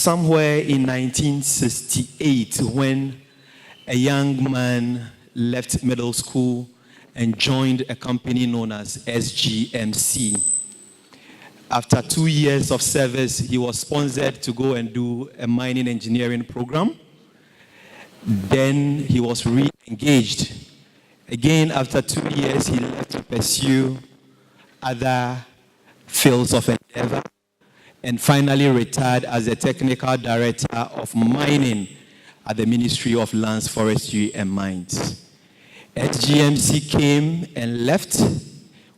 somewhere in 1968, when a young man left middle school and joined a company known as SGMC. After 2 years of service, he was sponsored to go and do a mining engineering program. Then he was re-engaged. Again, after 2 years, he left to pursue other fields of endeavor and finally retired as the technical director of mining at the Ministry of Lands, Forestry and Mines. SGMC came and left.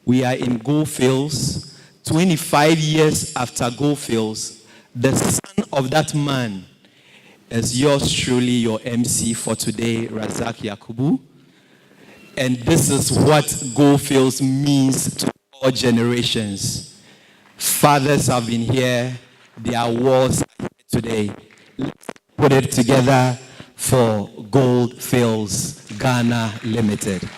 We are in Gold Fields. 25 years after Gold Fields, the son of that man is yours truly, your MC for today, Razak Yakubu. And this is what Gold Fields means to all generations. Fathers have been here, their wars are here today. Let's put it together for Gold Fields Ghana Limited.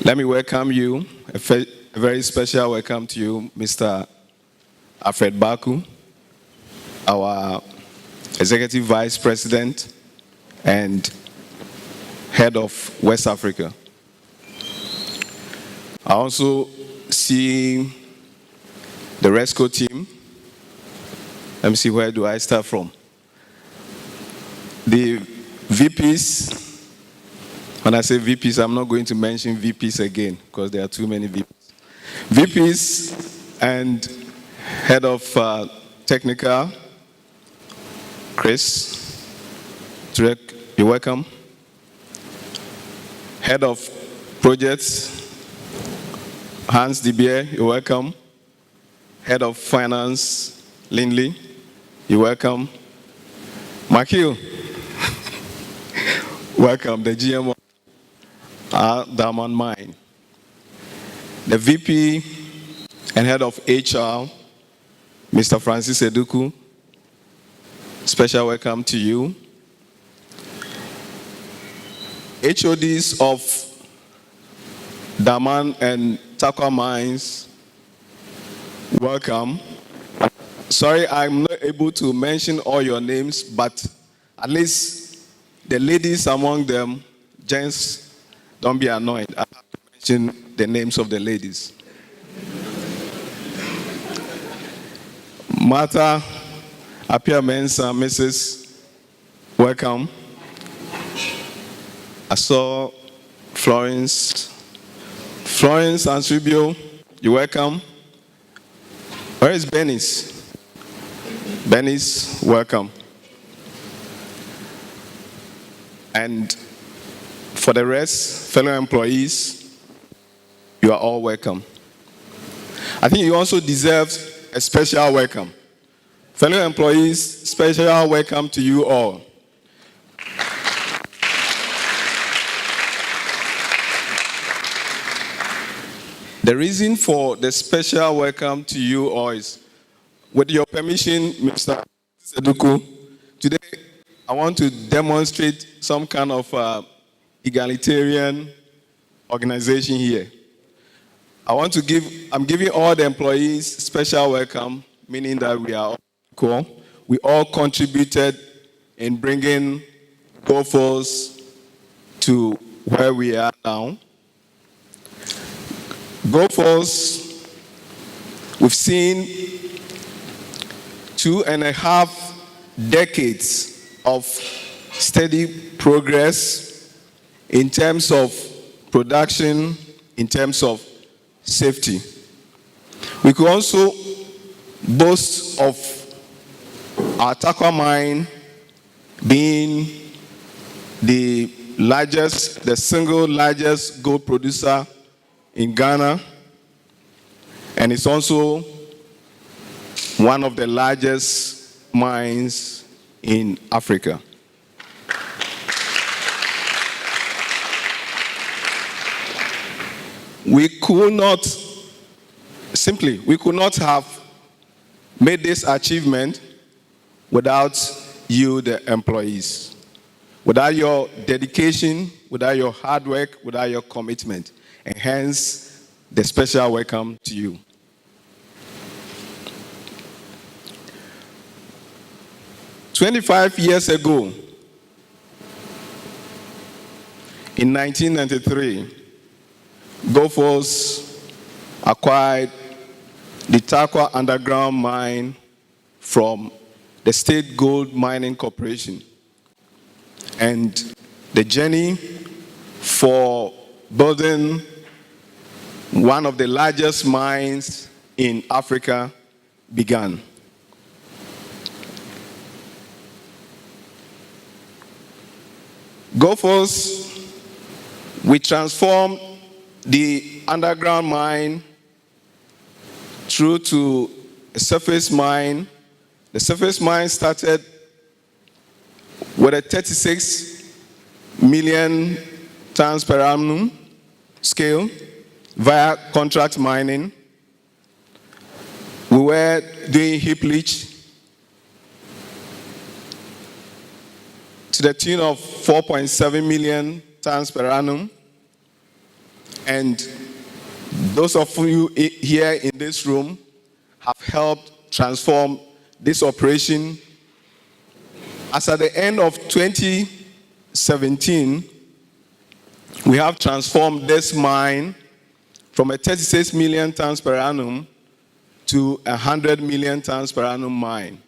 Let me welcome you, a very special welcome to you, Mr. Alfred Baku, our Executive Vice President and Head of West Africa. I also see the RESCO team. Let me see, where do I start from? The VPs. When I say VPs, I'm not going to mention VPs again because there are too many VPs. VPs and Head of Technical, Chris Turek, you're welcome. Head of Projects, Hans Dibier, you're welcome. Head of Finance, Lindley, you're welcome. Makil, welcome, the GM of Diamond Mine. The VP and Head of HR, Mr. Francis Eduku, special welcome to you. HODs of Daman and Takwa Mines, welcome. Sorry, I'm not able to mention all your names, but at least the ladies among them, gents, don't be annoyed. I have to mention the names of the ladies. Martha Apia Mensa, Mrs. Welcome. I saw Florence Ansubio, you're welcome. Where is Benis? Benis, welcome. And for the rest, fellow employees, you are all welcome. I think you also deserve a special welcome. Fellow employees, special welcome to you all. The reason for the special welcome to you all is, with your permission, Mr. Seduku, today I want to demonstrate some kind of egalitarian organization here. I'm giving all the employees special welcome, meaning that we are all equal. We all contributed in bringing Goforce to where we are now. Goforce, we've seen 2.5 decades of steady progress in terms of production, in terms of safety. We could also boast of our Tarkwa mine being the single largest gold producer in Ghana, and it's also one of the largest mines in Africa. We could not have made this achievement without you, the employees, without your dedication, without your hard work, without your commitment. And hence, the special welcome to you. "25 years ago, in 1993, Goforce acquired the Tarkwa underground mine from the State Gold Mining Corporation. And the journey for building one of the largest mines in Africa began. Goforce, we transformed the underground mine through to a surface mine. The surface mine started with a 36 million tons per annum scale via contract mining. We were doing heap leach to the tune of 4.7 million tons per annum. And those of you here in this room have helped transform this operation. As at the end of 2017, we have transformed this mine from a 36 million tons per annum to a 100 million tons per annum mine.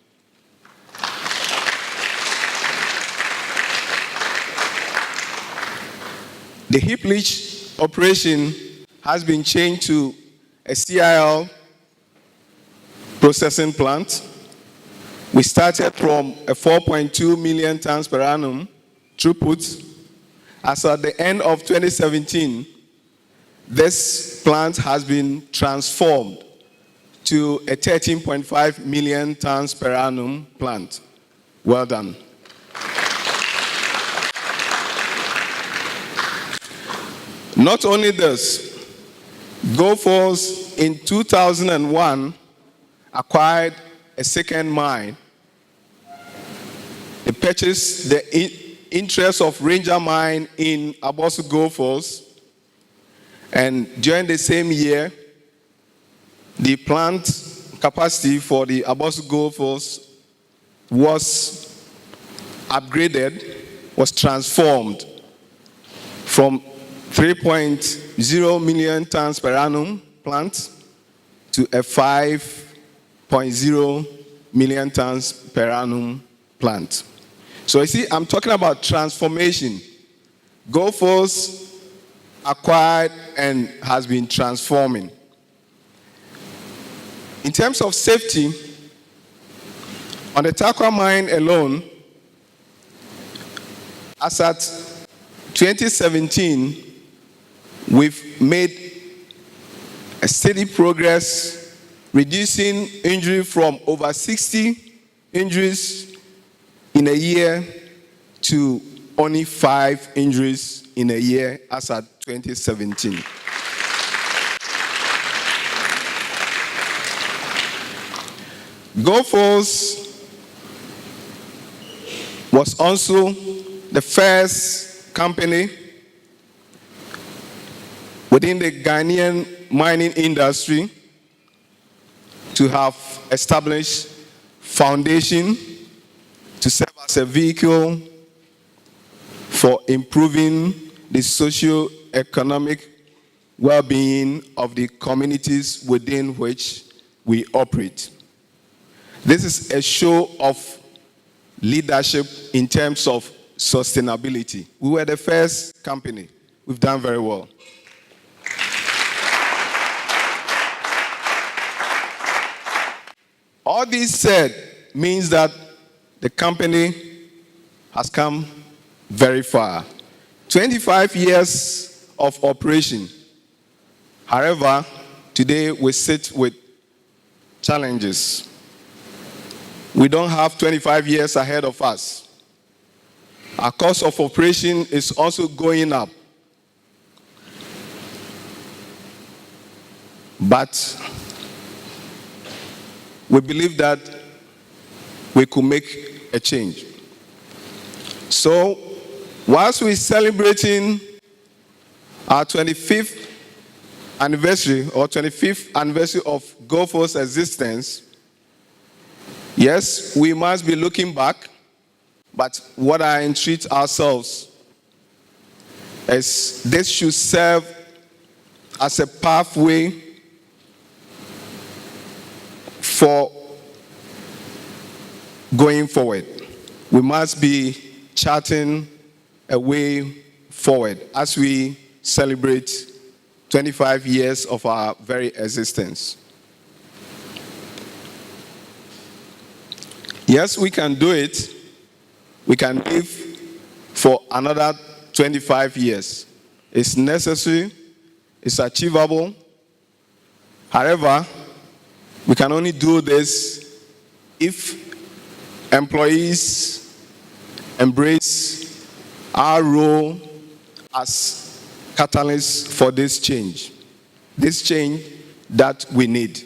The heap leach operation has been changed to a CIL processing plant. We started from a 4.2 million tons per annum throughput. As at the end of 2017, this plant has been transformed to a 13.5 million tons per annum plant. Well done. Not only this, Goforce in 2001 acquired a second mine. They purchased the interest of Ranger Mine in Abossey Goforce, and during the same year, the plant capacity for the Abossey Goforce was upgraded, was transformed from 3.0 million tons per annum plant to a 5.0 million tons per annum plant. So you see, I'm talking about transformation. Goforce acquired and has been transforming. In terms of safety, on the Tarkwa mine alone, As at 2017, we've made a steady progress, reducing injury from over 60 injuries in a year to only 5 injuries in a year as at 2017. Goforce was also the first company within the Ghanaian mining industry to have established foundation to serve as a vehicle for improving the socio-economic well-being of the communities within which we operate. This is a show of leadership in terms of sustainability. We were the first company. We've done very well. All this said means that the company has come very far. 25 years of operation. However, today we sit with challenges. We don't have 25 years ahead of us. Our cost of operation is also going up. But we believe that we could make a change. So, whilst we're celebrating our 25th anniversary or 25th anniversary of Goforce's existence, yes, we must be looking back, but what I entreat ourselves is this should serve as a pathway for going forward. We must be charting a way forward as we celebrate 25 years of our very existence. Yes, we can do it. We can live for another 25 years. It's necessary. It's achievable. However, we can only do this if employees embrace our role as catalysts for this change that we need.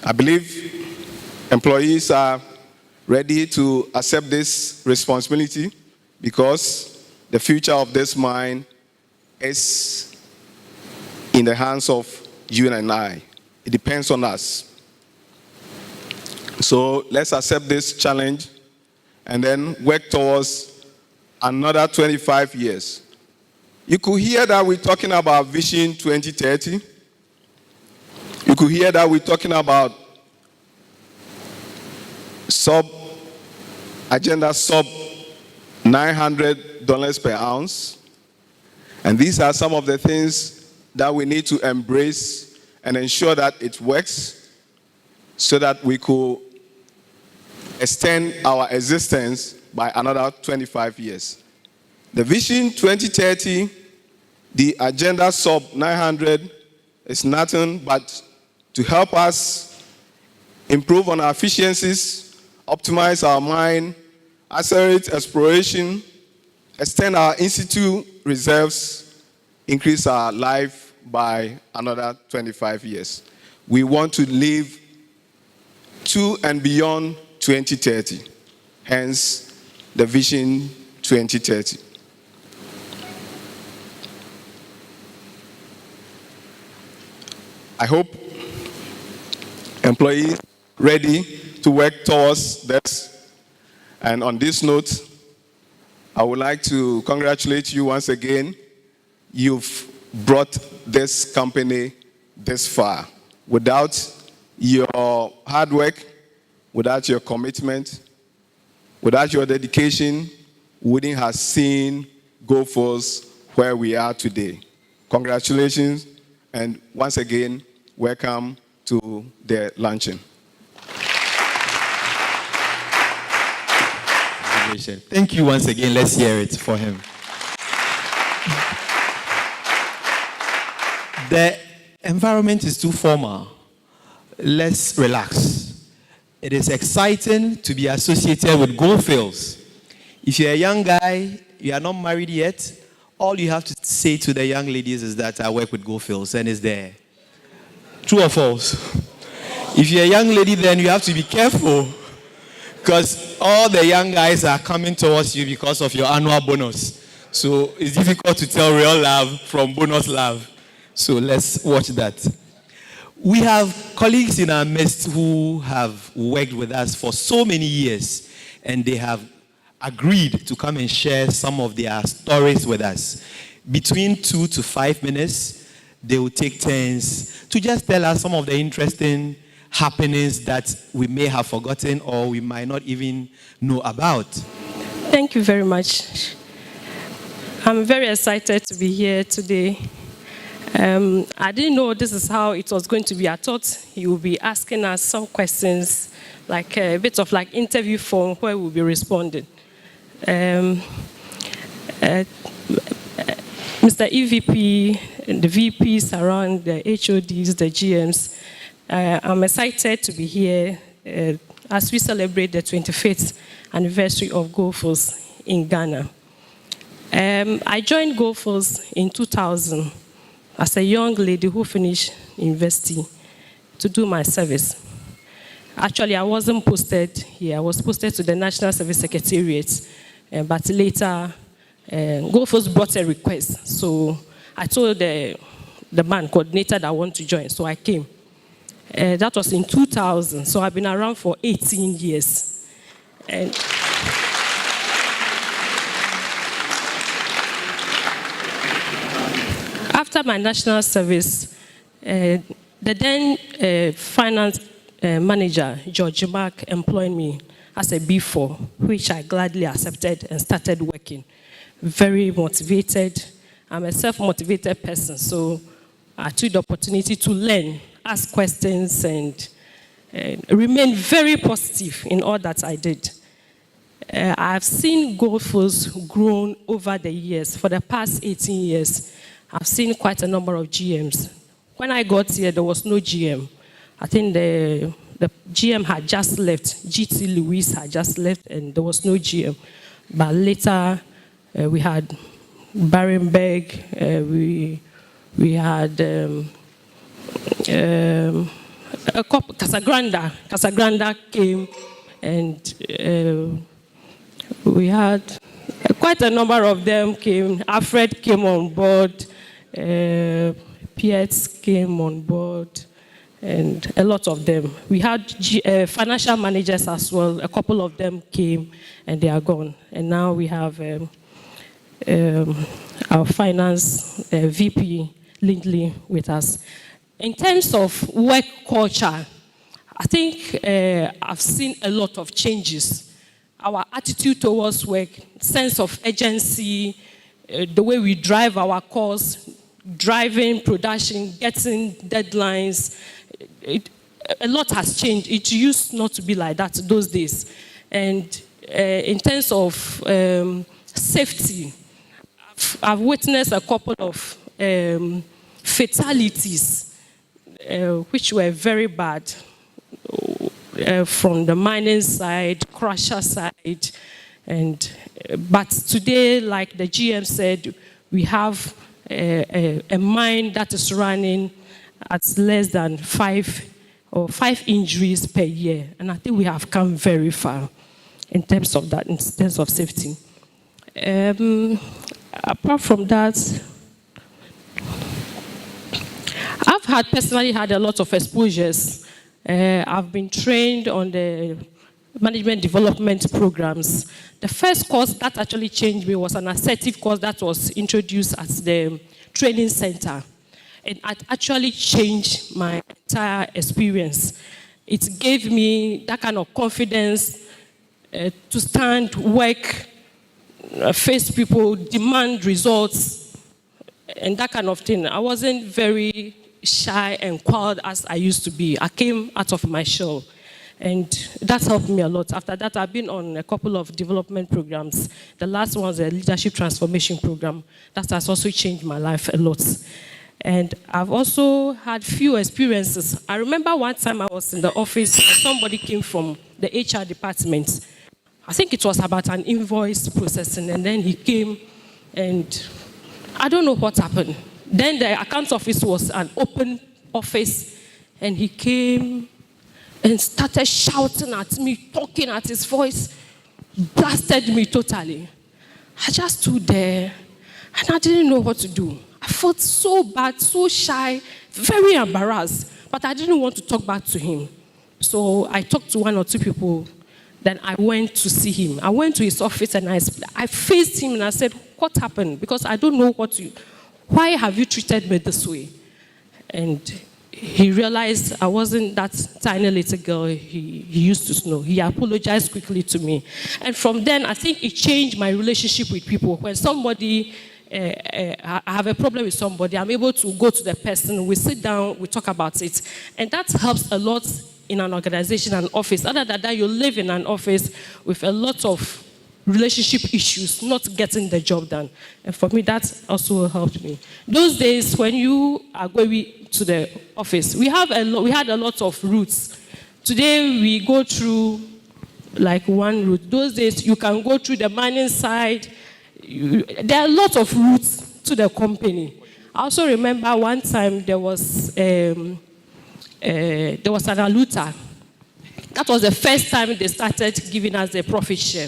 I believe employees are ready to accept this responsibility because the future of this mine is in the hands of you and I. It depends on us. So let's accept this challenge and then work towards another 25 years. You could hear that we're talking about Vision 2030. You could hear that we're talking about agenda sub $900 per ounce. And these are some of the things that we need to embrace and ensure that it works so that we could extend our existence by another 25 years. The Vision 2030, the agenda sub 900 is nothing but to help us improve on our efficiencies, optimize our mine, accelerate exploration, extend our in-situ reserves, increase our life by another 25 years. We want to live to and beyond 2030, hence the Vision 2030. I hope employees ready to work towards this. And on this note, I would like to congratulate you once again. You've brought this company this far. Without your hard work, without your commitment, without your dedication, we wouldn't have seen Goforce where we are today. Congratulations, and once again, welcome to the luncheon. celebration. Thank you once again. Let's hear it for him. The environment is too formal. Let's relax. It is exciting to be associated with Goldfields. If you're a young guy, you are not married yet, all you have to say to the young ladies is that I work with Goldfields, and it's there. True or false? If you're a young lady, then you have to be careful, because all the young guys are coming towards you because of your annual bonus. So it's difficult to tell real love from bonus love. So let's watch that. We have colleagues in our midst who have worked with us for so many years, and they have agreed to come and share some of their stories with us. Between 2 to 5 minutes, they will take turns to just tell us some of the interesting happenings that we may have forgotten or we might not even know about. Thank you very much. I'm very excited to be here today. I didn't know this is how it was going to be. I thought he would be asking us some questions, like a bit of like interview form where we'll be responding. Mr. EVP, the VPs around, the HODs, the GMs, I'm excited to be here as we celebrate the 25th anniversary of Goldfields in Ghana. I joined Goldfields in 2000 as a young lady who finished university to do my service. Actually, I wasn't posted here. I was posted to the National Service Secretariat, but later, Goldfields brought a request. So I told the man coordinator that I want to join, so I came. That was in 2000, so I've been around for 18 years. And after my national service, the then finance manager, George Mark, employed me as a B4, which I gladly accepted and started working. Very motivated. I'm a self-motivated person, so I took the opportunity to learn, ask questions, and remain very positive in all that I did. I've seen Goldfields grown over the years. For the past 18 years, I've seen quite a number of GMs. When I got here, there was no GM. I think the GM had just left. GT Lewis had just left, and there was no GM. But later, we had Barenberg, we had a couple, Casagranda came, and we had quite a number of them came. Alfred came on board, Pietz came on board, and a lot of them. We had financial managers as well. A couple of them came, and they are gone. And now we have our finance VP, Lindley, with us. In terms of work culture, I think I've seen a lot of changes. Our attitude towards work, sense of urgency, the way we drive our course, driving production, getting deadlines, a lot has changed. It used not to be like that those days. And in terms of safety, I've witnessed a couple of fatalities, which were very bad, from the mining side, crusher side, but today, like the GM said, we have a mine that is running at less than 5 injuries per year, and I think we have come very far in terms of that, in terms of safety. Apart from that, I've personally had a lot of exposures. I've been trained on the management development programs. The first course that actually changed me was an assertive course that was introduced at the training center. And it actually changed my entire experience. It gave me that kind of confidence to stand, work, face people, demand results, and that kind of thing. I wasn't very shy and quiet as I used to be. I came out of my shell. And that's helped me a lot. After that, I've been on a couple of development programs. The last one was a leadership transformation program. That has also changed my life a lot. And I've also had few experiences. I remember one time I was in the office and somebody came from the HR department. I think it was about an invoice processing, and then he came and I don't know what happened. Then the account office was an open office, and he came and started shouting at me, talking at his voice, blasted me totally. I just stood there, and I didn't know what to do. I felt so bad, so shy, very embarrassed, but I didn't want to talk back to him. So I talked to one or two people, then I went to see him. I went to his office, and I faced him, and I said, what happened? Because I don't know why have you treated me this way? And he realized I wasn't that tiny little girl he used to know. He apologized quickly to me. And from then, I think it changed my relationship with people. When somebody, I have a problem with somebody, I'm able to go to the person, we sit down, we talk about it. And that helps a lot in an organization, an office. Other than that, you live in an office with a lot of relationship issues, not getting the job done. And for me, that also helped me. Those days, when you are going to the office, we had a lot of routes. Today, we go through like one route. Those days, you can go through the mining side. There are a lot of routes to the company. I also remember one time there was an aluta. That was the first time they started giving us the profit share.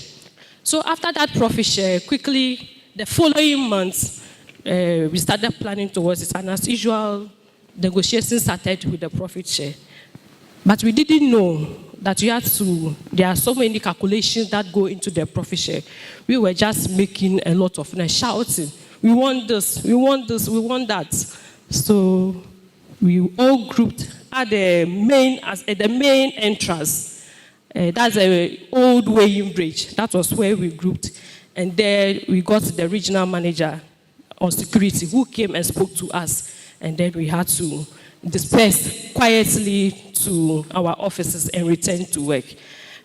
So after that profit share, quickly, the following month, we started planning towards it. And as usual, negotiations started with the profit share. But we didn't know that there are so many calculations that go into the profit share. We were just making a lot of noise, shouting, we want this, we want this, we want that. So we all grouped at the main entrance. That's an old weighing bridge. That was where we grouped. And there we got the regional manager on security who came and spoke to us. And then we had to disperse quietly to our offices and return to work.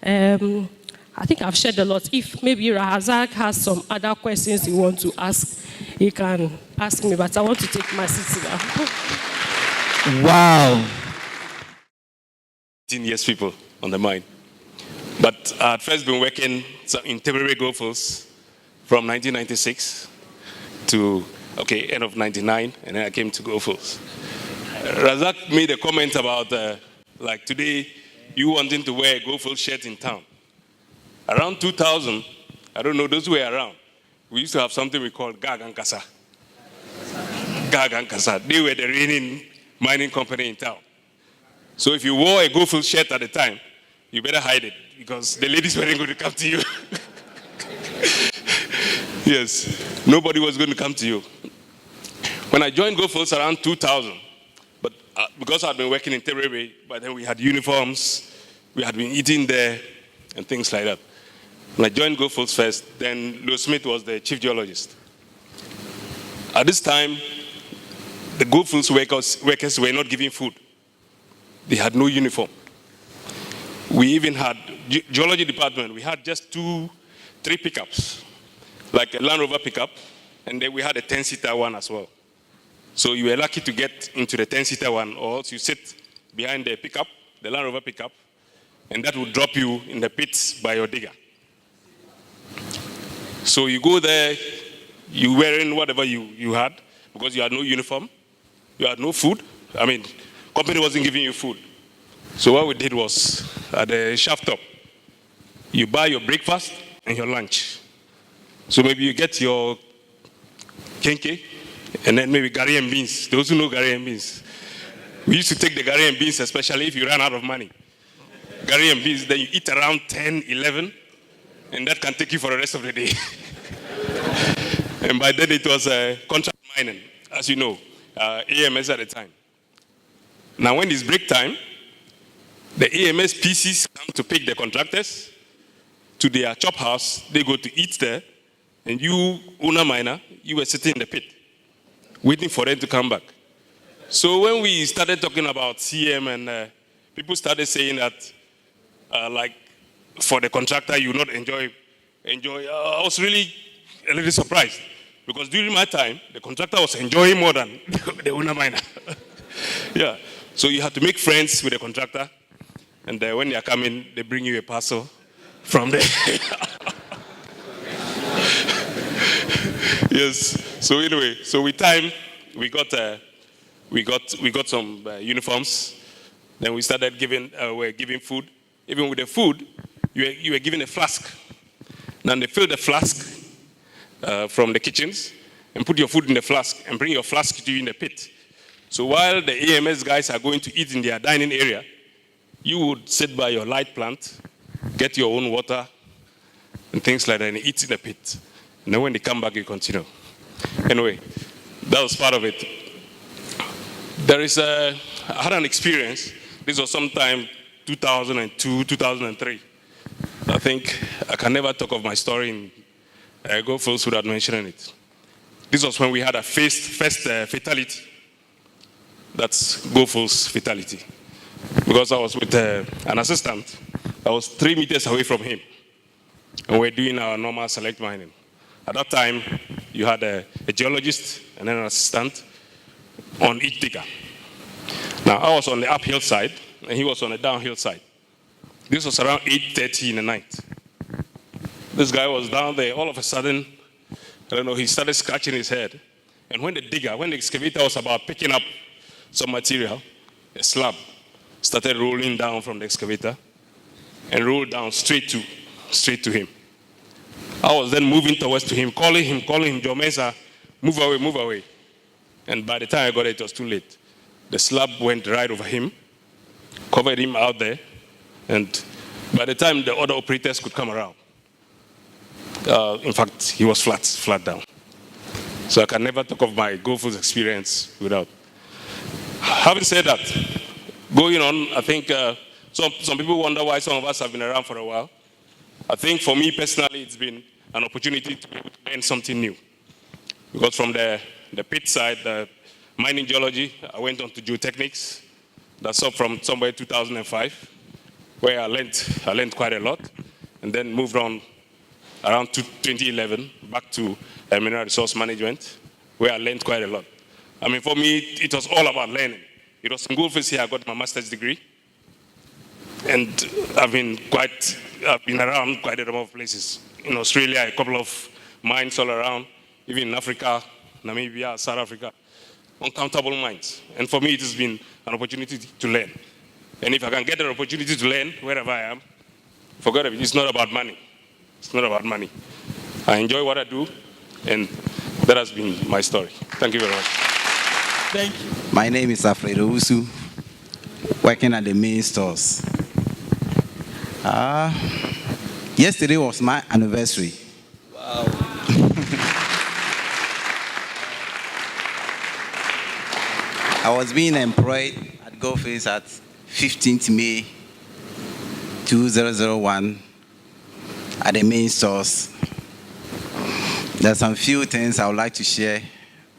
I think I've shared a lot. If maybe Razak has some other questions you want to ask, he can ask me, but I want to take my seat now. Wow. 18 years people on the mine. But I had first been working in Temporary Goldfields from 1996 to, end of 99, and then I came to Goldfields. Razak made a comment about, like today, you wanting to wear a Goldfields shirt in town. Around 2000, I don't know, those who were around, we used to have something we called Gag and Kasa. Gag and Kasa. They were the reigning mining company in town. So if you wore a Goldfields shirt at the time, you better hide it, because the ladies weren't going to come to you. Yes, nobody was going to come to you. When I joined Goldfields around 2000, but because I'd been working in Terebe, but then we had uniforms, we had been eating there, and things like that. When I joined Goldfields first, then Lewis Smith was the chief geologist. At this time, the Goldfields workers were not given food. They had no uniform. We even had, geology department, we had just 2-3 pickups, like a Land Rover pickup, and then we had a 10-seater one as well. So you were lucky to get into the 10-seater one, or else you sit behind the pickup, the Land Rover pickup, and that would drop you in the pits by your digger. So you go there, you wearing whatever you had, because you had no uniform, you had no food. I mean, company wasn't giving you food. So what we did was, at the shaft top, you buy your breakfast and your lunch. So maybe you get your kenke, and then maybe gari and beans. Those who know gari and beans. We used to take the gari and beans, especially if you ran out of money. Gari and beans, then you eat around 10, 11, and that can take you for the rest of the day. And by then it was contract mining, as you know, AMS at the time. Now when it's break time, the AMS PCs come to pick the contractors to their chop house. They go to eat there, and you, owner miner, you were sitting in the pit, waiting for them to come back. So when we started talking about CM, and people started saying that like for the contractor, you not enjoy. I was really a little surprised because during my time, the contractor was enjoying more than the owner miner. Yeah, so you have to make friends with the contractor, and when they are coming, they bring you a parcel from there. Yes. So anyway, so with time, we got some uniforms. Then we started giving food. Even with the food, you were given a flask. Now they fill the flask from the kitchens and put your food in the flask and bring your flask to you in the pit. So while the AMS guys are going to eat in their dining area, you would sit by your light plant, get your own water and things like that, and eat in the pit. And then when they come back, you continue. Anyway, that was part of it. I had an experience. This was sometime 2002, 2003. I think I can never talk of my story in Go Full without mentioning it. This was when we had a first fatality. That's Go Full's fatality. Because I was with an assistant. I was 3 meters away from him. And we're doing our normal select mining. At that time, you had a geologist and then an assistant on each digger. Now, I was on the uphill side, and he was on the downhill side. This was around 8:30 in the night. This guy was down there. All of a sudden, I don't know, he started scratching his head. And when the excavator was about picking up some material, a slab started rolling down from the excavator and rolled down straight to him. I was then moving towards to him, calling him, Joe Mensah, move away. And by the time I got there, it was too late. The slab went right over him, covered him out there, and by the time the other operators could come around, in fact, he was flat down. So I can never talk of my Go Full experience without. Having said that, going on, I think some people wonder why some of us have been around for a while. I think for me personally, it's been an opportunity to learn something new. Because from the pit side, the mining geology, I went on to geotechnics. That's up from somewhere 2005, where I learned quite a lot, and then moved on around 2011 back to mineral resource management, where I learned quite a lot. I mean, for me, it was all about learning. It was in Goldfields here I got my master's degree, and I've been around quite a number of places. In Australia, a couple of mines all around, even in Africa, Namibia, South Africa, uncountable mines. And for me, it has been an opportunity to learn. And if I can get an opportunity to learn wherever I am, forget it. It's not about money. It's not about money. I enjoy what I do, and that has been my story. Thank you very much. Thank you. My name is Alfredo Usu, working at the main stores. Yesterday was my anniversary. Wow. I was being employed at GoFace at 15th May 2001 at the main stores. There's some few things I would like to share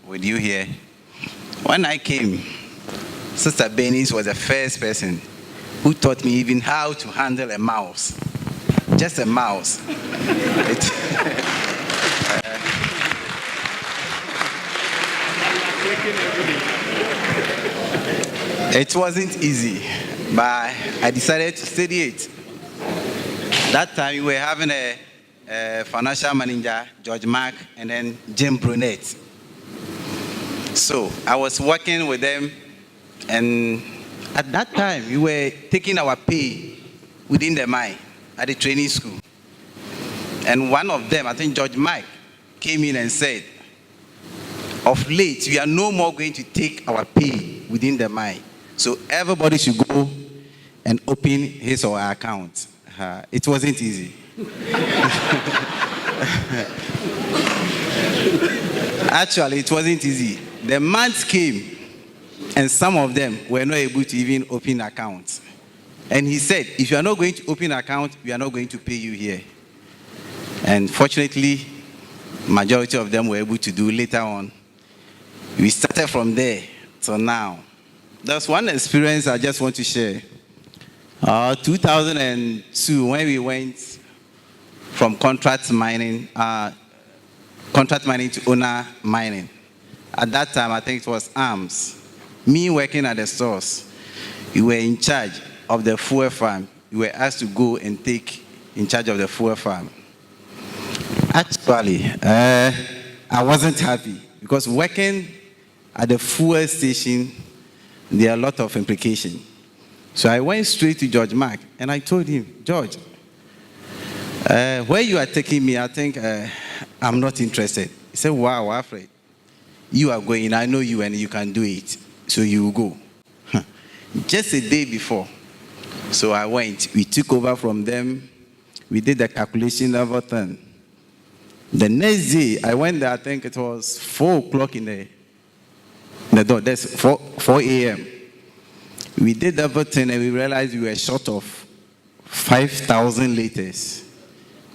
with you here. When I came, Sister Benis was the first person who taught me even how to handle a mouse. Just a mouse. It wasn't easy, but I decided to study it. That time we were having a financial manager, George Mark, and then Jim Brunette. So I was working with them, and at that time we were taking our pay within the mine at the training school. And one of them, I think George Mike, came in and said, of late, we are no more going to take our pay within the mine. So everybody should go and open his or her account. It wasn't easy. Actually, it wasn't easy. The months came, and some of them were not able to even open accounts. And he said, if you are not going to open an account, we are not going to pay you here. And fortunately, majority of them were able to do later on. We started from there till now. There's one experience I just want to share. 2002, when we went from contract mining to owner mining. At that time, I think it was ARMS. Me working at the stores, we were in charge of the fuel farm. We were asked to go and take in charge of the fuel farm. Actually, I wasn't happy because working at the fuel station, there are a lot of implications. So I went straight to George Mark and I told him, George, where you are taking me, I think I'm not interested. He said, wow, Alfred, you are going, I know you and you can do it, so you will go. Just a day before, so I went, we took over from them, we did the calculation, everything. The next day, I went there, I think it was 4 o'clock in the door, that's 4 a.m. We did everything and we realized we were short of 5,000 liters.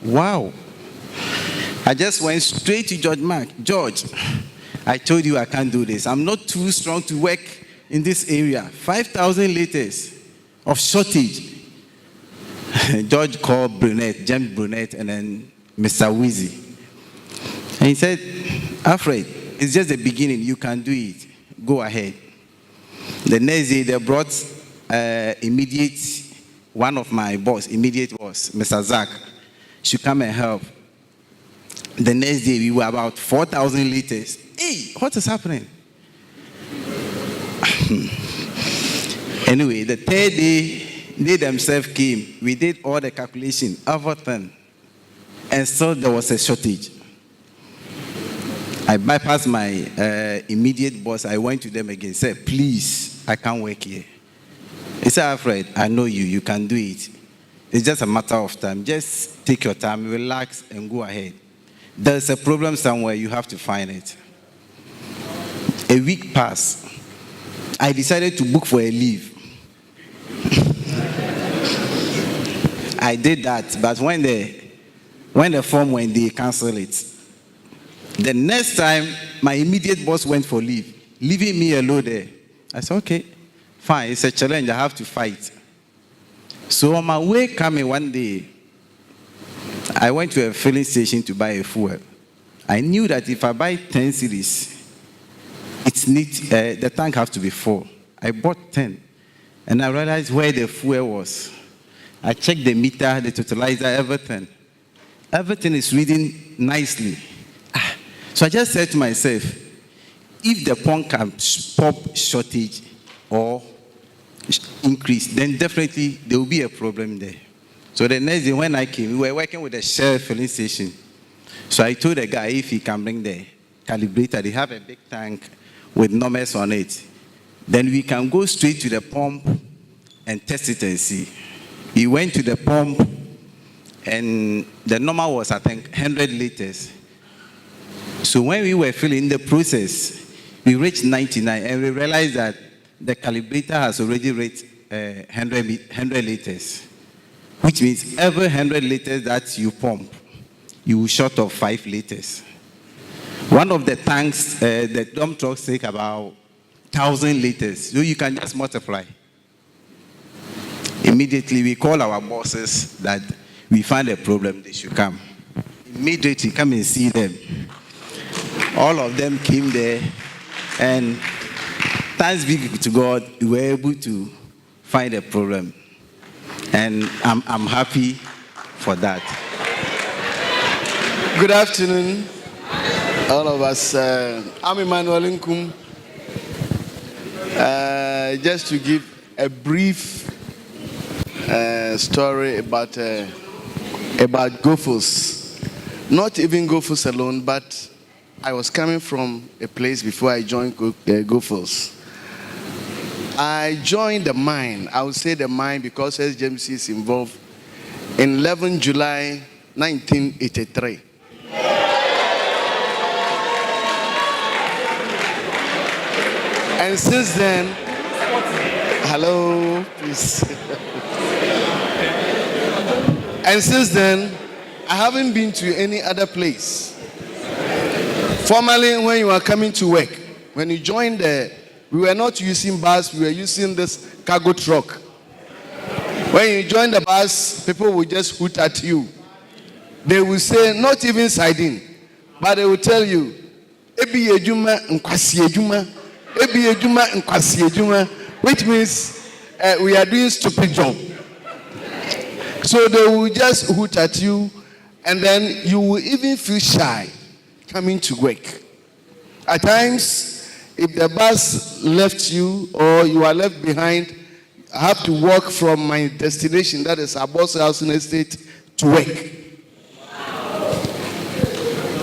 Wow. I just went straight to George Mark. George, I told you I can't do this. I'm not too strong to work in this area. 5,000 liters of shortage. George called Brunette, James Brunette, and then Mr. Wheezy. And he said, Alfred, it's just the beginning. You can do it. Go ahead. The next day, they brought one of my boss, immediate boss, Mr. Zach, should come and help. The next day, we were about 4,000 liters. Hey, what is happening? Anyway, the third day, they themselves came. We did all the calculation, everything. And so there was a shortage. I bypassed my immediate boss. I went to them again, said, please, I can't work here. He said, Alfred, I know you. You can do it. It's just a matter of time. Just take your time, relax, and go ahead. There's a problem somewhere. You have to find it. A week passed. I decided to book for a leave. I did that, but when the form went, they canceled it. The next time, my immediate boss went for leave, leaving me alone there. I said, okay, fine, it's a challenge, I have to fight. So on my way coming one day, I went to a filling station to buy a fuel. I knew that if I buy 10 cedis, the tank has to be full. I bought 10, and I realized where the fuel was. I checked the meter, the totalizer, everything. Everything is reading nicely. So I just said to myself, if the pump can pop shortage or increase, then definitely there will be a problem there. So the next day when I came, we were working with a Shell filling station. So I told the guy if he can bring the calibrator, they have a big tank with numbers on it. Then we can go straight to the pump and test it and see. He went to the pump and the number was, I think, 100 liters. So when we were filling the process, we reached 99 and we realized that the calibrator has already reached 100 liters, which means every 100 liters that you pump, you will short of 5 liters. One of the tanks, the dump trucks take about 1,000 liters, so you can just multiply. Immediately we call our bosses that we find a problem, they should come. Immediately come and see them. All of them came there, and thanks be to God, we were able to find a problem. And I'm happy for that. Good afternoon, all of us. I'm Emmanuel Nkum. Just to give a brief story about Gophos. Not even Gophos alone, but I was coming from a place before I joined Gophos. I joined the mine. I would say the mine because SGMC is involved in 11 July 1983. And since then, hello, please. And since then, I haven't been to any other place. Formerly, when you were coming to work, when you joined we were not using bus, we were using this cargo truck. When you join the bus, people will just hoot at you. They will say, not even siding, but they will tell you, Ebi ejuma nkwasi ejuma, ebi ejuma nkwasi ejuma, which means we are doing stupid job. So they will just hoot at you, and then you will even feel shy coming to work. At times, if the bus left you or you are left behind, I have to walk from my destination, that is Abosse Housing Estate, to work.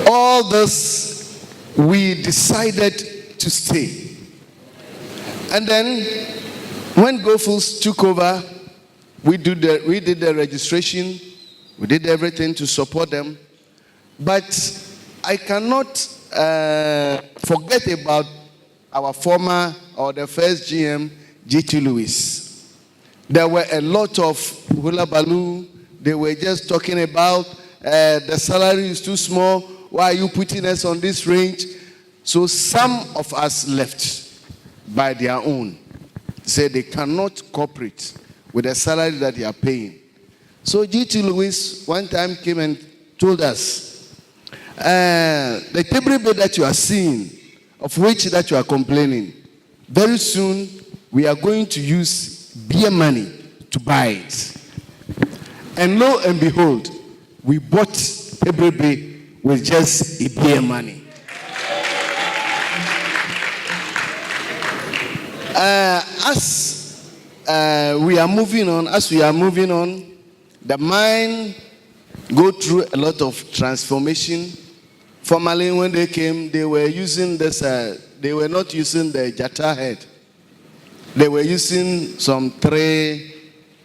All this, we decided to stay. And then, when GoFoods took over, we did the registration, we did everything to support them. But I cannot forget about our former, or the first GM, G.T. Lewis. There were a lot of hula baloo. They were just talking about the salary is too small. Why are you putting us on this range? So some of us left by their own. Say they cannot cooperate with the salary that they are paying. So G.T. Lewis one time came and told us, the table bed that you are seeing, of which that you are complaining, very soon we are going to use beer money to buy it. And lo and behold, we bought Ebrebe with just a beer money. As we are moving on, the mine go through a lot of transformation. Formerly, when they came, they were using this. They were not using the jata head. They were using some 3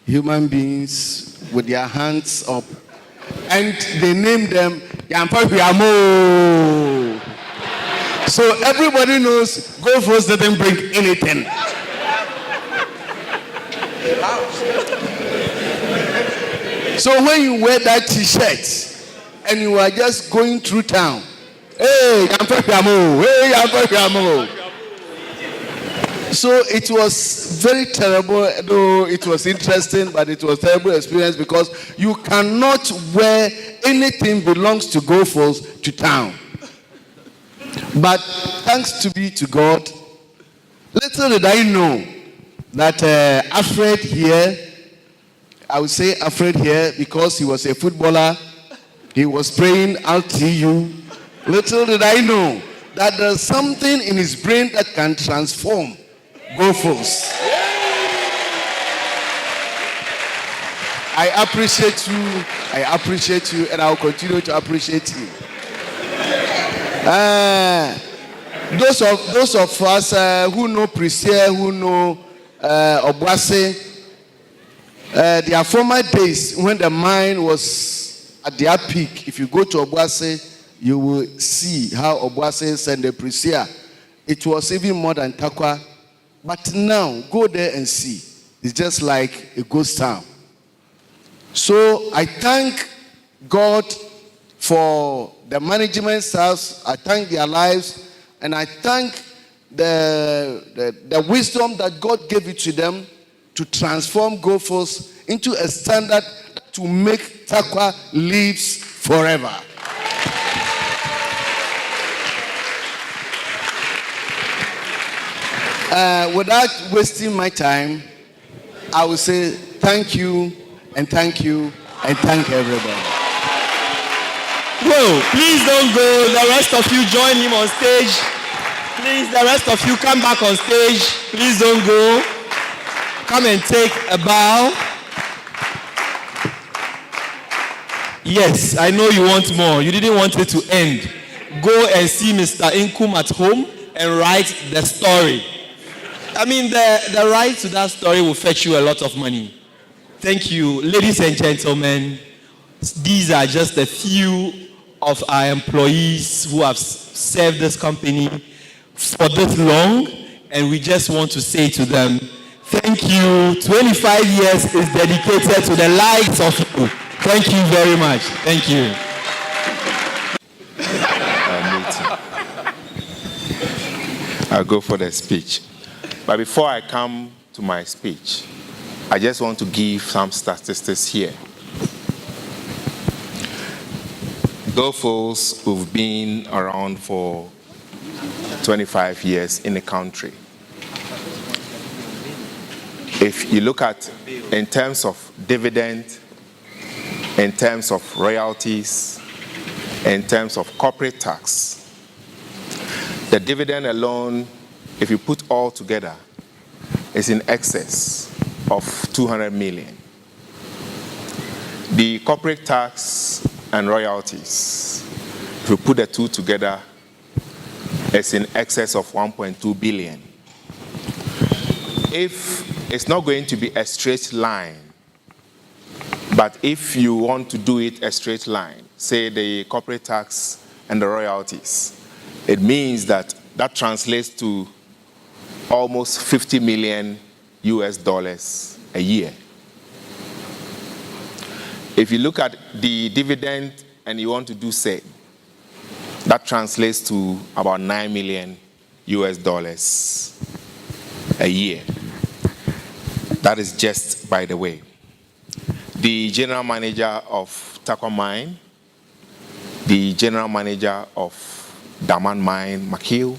human beings with their hands up. And they named them Yampapiamo. So everybody knows GoFoods didn't bring anything. So when you wear that t-shirt and you are just going through town, hey, Yampapiamo, hey, Yampapiamo. So it was very terrible, though it was interesting, but it was a terrible experience because you cannot wear anything belongs to GoFoods to town. But thanks to be to God, little did I know that Alfred here, I would say Alfred here because he was a footballer, he was playing RTU. Little did I know that there's something in his brain that can transform GoFoods. I appreciate you, and I'll continue to appreciate you. Those of us who know Prisia, who know Obuasi, their former days when the mine was at their peak, if you go to Obuasi, you will see how Obuasi and the Prisia, it was even more than Takwa. But now, go there and see. It's just like a ghost town. So I thank God for the management staffs. I thank their lives. And I thank the wisdom that God gave it to them to transform GoFoods into a standard to make Takwa lives forever. Without wasting my time, I will say thank you and thank you and thank everybody. Whoa, please don't go. The rest of you join him on stage. Please, the rest of you come back on stage. Please don't go. Come and take a bow. Yes, I know you want more. You didn't want it to end. Go and see Mr. Inkum at home and write the story. I mean, the right to that story will fetch you a lot of money. Thank you. Ladies and gentlemen, these are just a few of our employees who have served this company for this long, and we just want to say to them, thank you. 25 years is dedicated to the likes of you. Thank you very much. Thank you. I'll go for the speech. But before I come to my speech, I just want to give some statistics here. Gold Fields, we've been around for 25 years in the country. If you look at in terms of dividend, in terms of royalties, in terms of corporate tax, the dividend alone, if you put all together, is in excess of 200 million. The corporate tax and royalties, if you put the two together, is in excess of 1.2 billion. If it's not going to be a straight line, but if you want to do it a straight line, say the corporate tax and the royalties, it means that translates to almost 50 million US dollars a year. If you look at the dividend and you want to do same, that translates to about 9 million US dollars a year. That is just by the way. The general manager of Tarkwa Mine, the general manager of Daman Mine, Makil,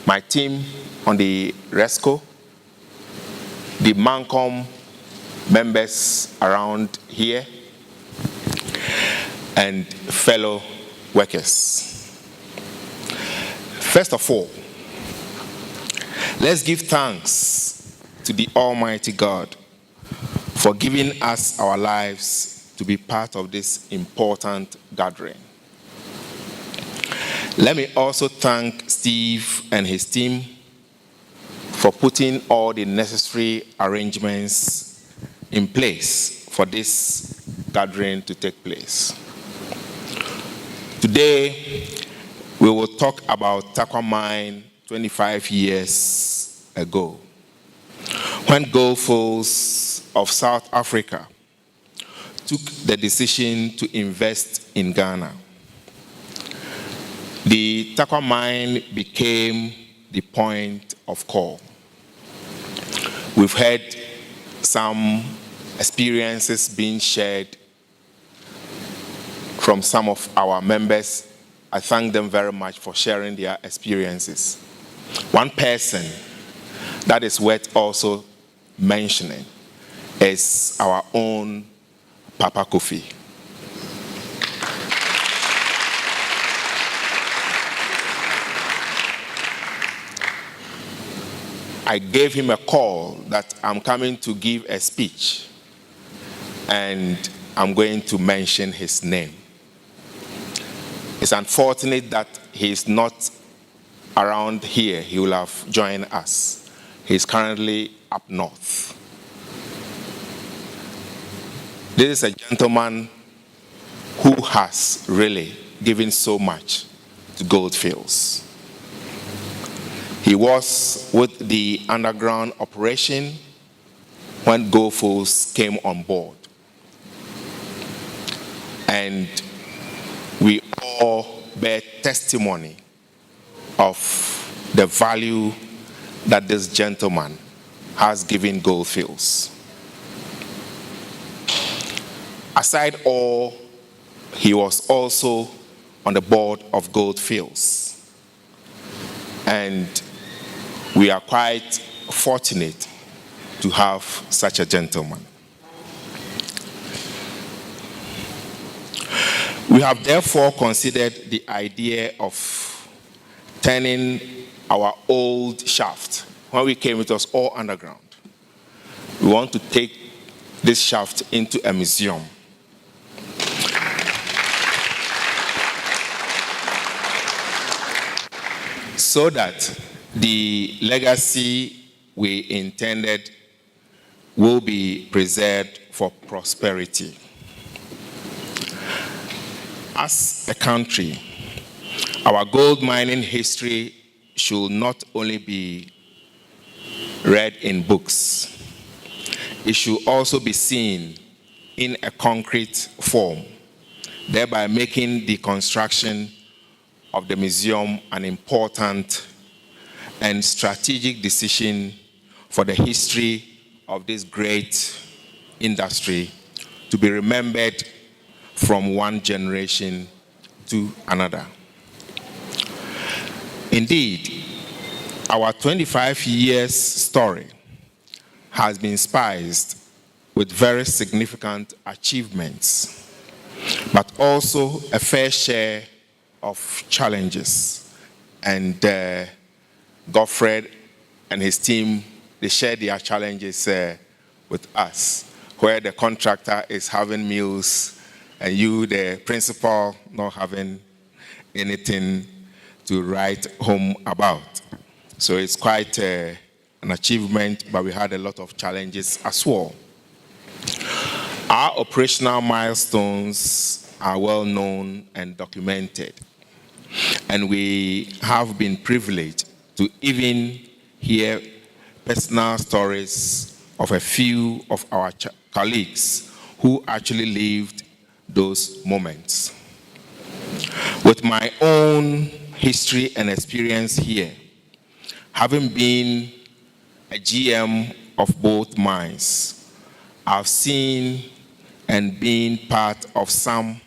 my team on the RESCO, the Mancom members around here, and fellow workers. First of all, let's give thanks to the Almighty God for giving us our lives to be part of this important gathering. Let me also thank Steve and his team for putting all the necessary arrangements in place for this gathering to take place. Today, we will talk about Tarkwa Mine 25 years ago, when Gold Fields of South Africa took the decision to invest in Ghana. The Tarkwa Mine became the point of call. We've had some experiences being shared from some of our members. I thank them very much for sharing their experiences. One person that is worth also mentioning is our own Papa Kofi. I gave him a call that I'm coming to give a speech and I'm going to mention his name. It's unfortunate that he's not around here. He will have joined us. He's currently up north. This is a gentleman who has really given so much to Gold Fields. He was with the underground operation when Gold Fields came on board. And we all bear testimony of the value that this gentleman has given Gold Fields. Aside all, he was also on the board of Gold Fields. And we are quite fortunate to have such a gentleman. We have therefore considered the idea of turning our old shaft. When we came, it was all underground. We want to take this shaft into a museum. So that the legacy we intended will be preserved for prosperity. As a country, our gold mining history should not only be read in books, it should also be seen in a concrete form, thereby making the construction of the museum an important and strategic decision for the history of this great industry to be remembered from one generation to another. Indeed, our 25 years story has been spiced with very significant achievements, but also a fair share of challenges. And Godfred and his team, they share their challenges with us, where the contractor is having meals and you, the principal, not having anything to write home about. So it's quite an achievement, but we had a lot of challenges as well. Our operational milestones are well known and documented, and we have been privileged to even hear personal stories of a few of our colleagues who actually lived those moments. With my own history and experience here, having been a GM of both mines, I've seen and been part of some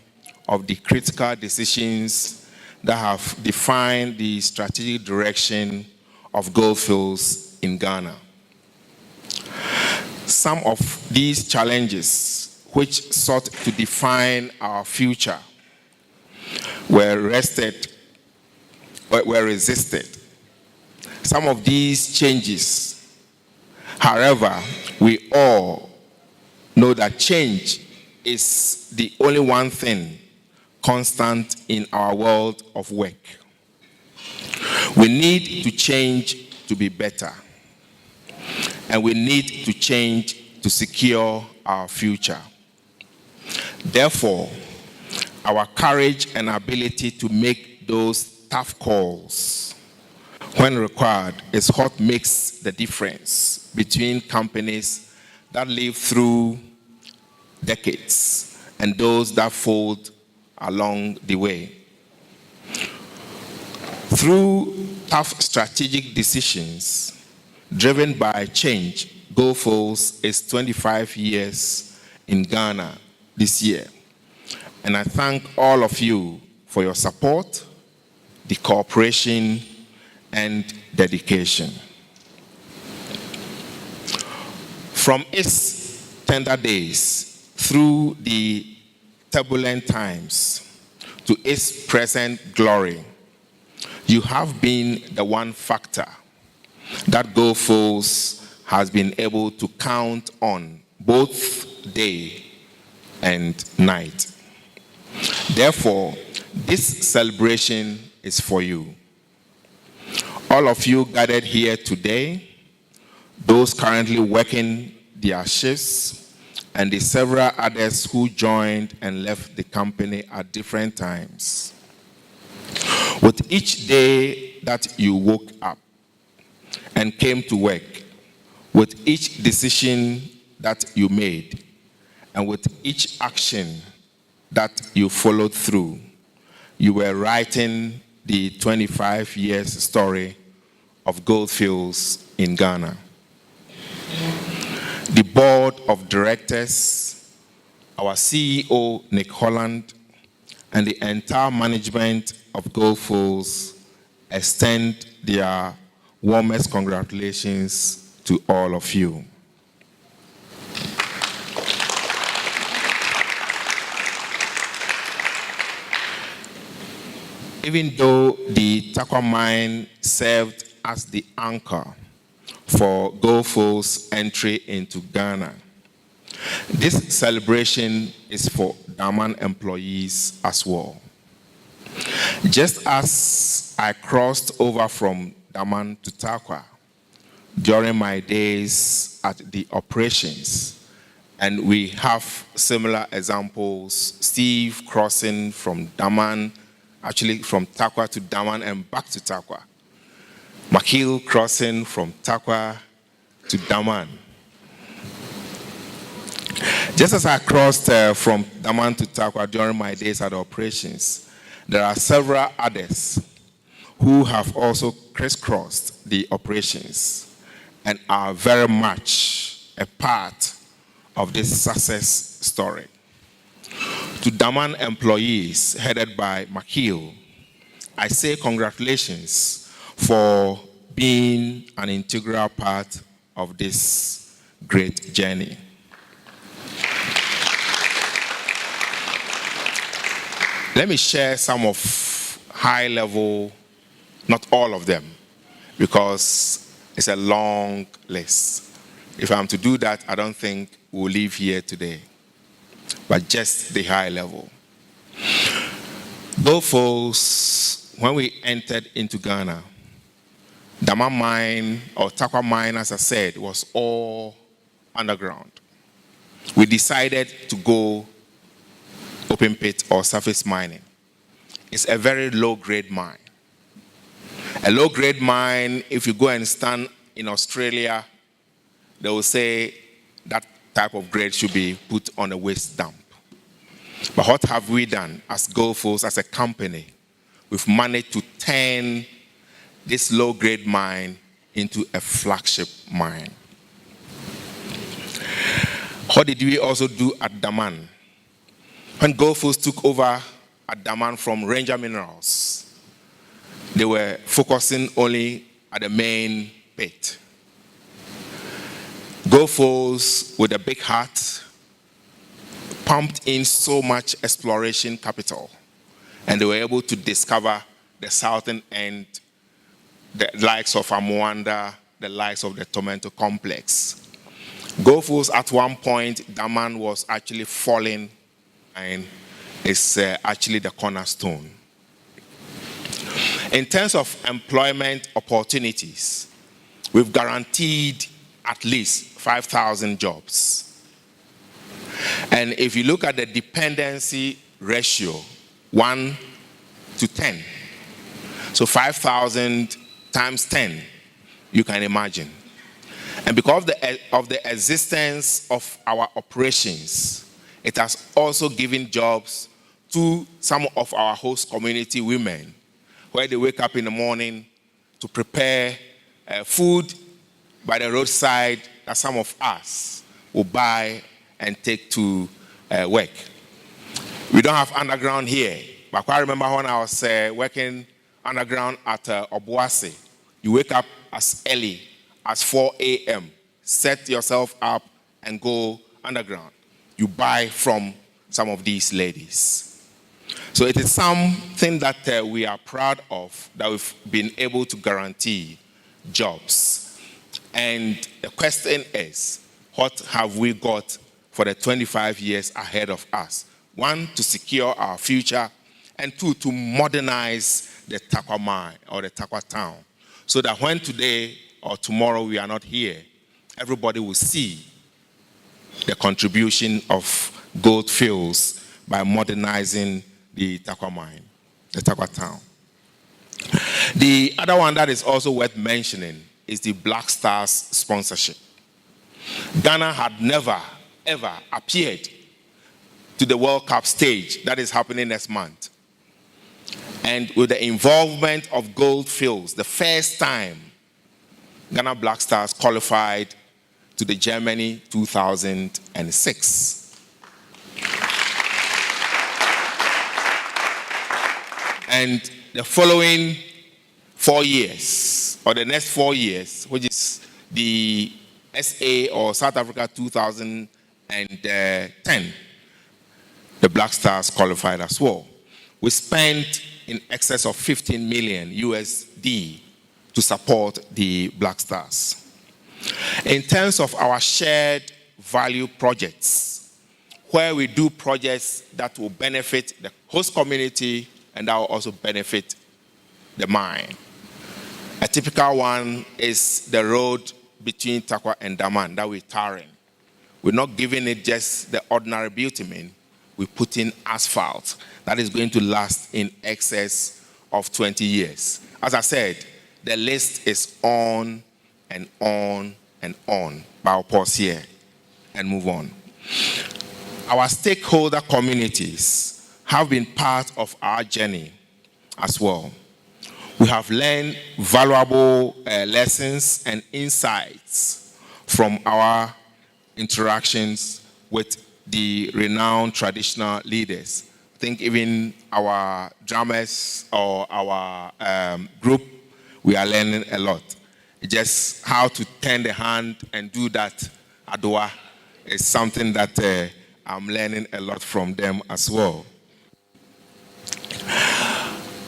of the critical decisions that have defined the strategic direction of Goldfields in Ghana. Some of these challenges, which sought to define our future, were resisted. Some of these changes, however, we all know that change is the only one thing constant in our world of work. We need to change to be better, and we need to change to secure our future. Therefore, our courage and ability to make those tough calls when required is what makes the difference between companies that live through decades and those that fold along the way. Through tough strategic decisions driven by change, Goldfields is 25 years in Ghana this year. And I thank all of you for your support, the cooperation, and dedication. From its tender days through the turbulent times to its present glory, you have been the one factor that Goldfields has been able to count on both day and night. Therefore, this celebration is for you. All of you gathered here today, those currently working their shifts, and the several others who joined and left the company at different times. With each day that you woke up and came to work, with each decision that you made, and with each action that you followed through, you were writing the 25 years story of Goldfields in Ghana. The board of directors, our CEO, Nick Holland, and the entire management of Goldfields extend their warmest congratulations to all of you. Even though the Tarkwa mine served as the anchor for Goldfields' entry into Ghana, this celebration is for Daman employees as well. Just as I crossed over from Daman to Tarkwa during my days at the operations, and we have similar examples, Steve crossing from Daman, actually from Tarkwa to Daman and back to Tarkwa. Makil crossing from Tarkwa to Daman. Just as I crossed from Daman to Tarkwa during my days at operations, there are several others who have also crisscrossed the operations. and are very much a part of this success story. To Daman employees headed by McKeel, I say congratulations for being an integral part of this great journey. Let me share some of high level, not all of them, because it's a long list. If I'm to do that, I don't think we'll leave here today, but just the high level. Goldfields, when we entered into Ghana, Daman Mine, or Tarkwa Mine, as I said, was all underground. We decided to go open pit or surface mining. It's a very low-grade mine. A low-grade mine, if you go and stand in Australia, they will say that type of grade should be put on a waste dump. But what have we done as Goldfields, as a company? We've managed to turn this low-grade mine into a flagship mine. What did we also do at Daman? When Goldfields took over at Daman from Ranger Minerals, they were focusing only at the main pit. Goldfields, with a big heart, pumped in so much exploration capital, and they were able to discover the southern end, the likes of Amoanda, the likes of the Toronto complex. Goldfields, at one point, Daman was actually falling, and it's actually the cornerstone. In terms of employment opportunities, we've guaranteed at least 5,000 jobs. And if you look at the dependency ratio, 1 to 10, so 5,000 times 10, you can imagine. And because of the existence of our operations, it has also given jobs to some of our host community women, where they wake up in the morning to prepare food by the roadside that some of us will buy and take to work. We don't have underground here, but I remember when I was working underground at Obuasi, you wake up as early as 4 a.m., set yourself up and go underground. You buy from some of these ladies. So it is something that we are proud of, that we've been able to guarantee jobs. And the question is, what have we got for the 25 years ahead of us? 1, to secure our future, and 2, to modernize the Tarkwa mine or the Tarkwa town, so that when today or tomorrow we are not here, everybody will see the contribution of Goldfields by modernizing the Tarkwa mine, the Tarkwa town. The other one that is also worth mentioning is the Black Stars sponsorship. Ghana had never, ever appeared to the World Cup stage that is happening next month. And with the involvement of Goldfields, the first time Ghana Black Stars qualified to the Germany 2006. And the following 4 years, or the next 4 years, which is the SA or South Africa 2010, the Black Stars qualified as well. We spent in excess of 15 million USD to support the Black Stars. In terms of our shared value projects, where we do projects that will benefit the host community and that will also benefit the mine. A typical one is the road between Tarkwa and Daman that we're tarring. We're not giving it just the ordinary bitumen. We put in asphalt that is going to last in excess of 20 years. As I said, the list is on and on and on. But I'll pause here and move on. Our stakeholder communities have been part of our journey as well. We have learned valuable lessons and insights from our interactions with the renowned traditional leaders. I think even our drummers or our group, we are learning a lot. Just how to turn the hand and do that adwa is something that I'm learning a lot from them as well.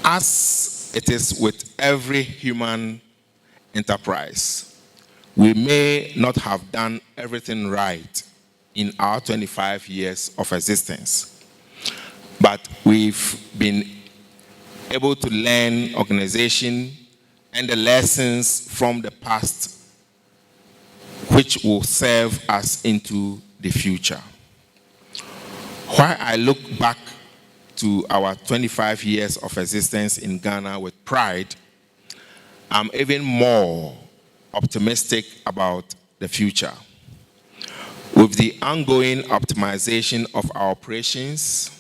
As it is with every human enterprise, we may not have done everything right in our 25 years of existence, but we've been able to learn organization and the lessons from the past which will serve us into the future. While I look back to our 25 years of existence in Ghana with pride, I'm even more optimistic about the future. With the ongoing optimization of our operations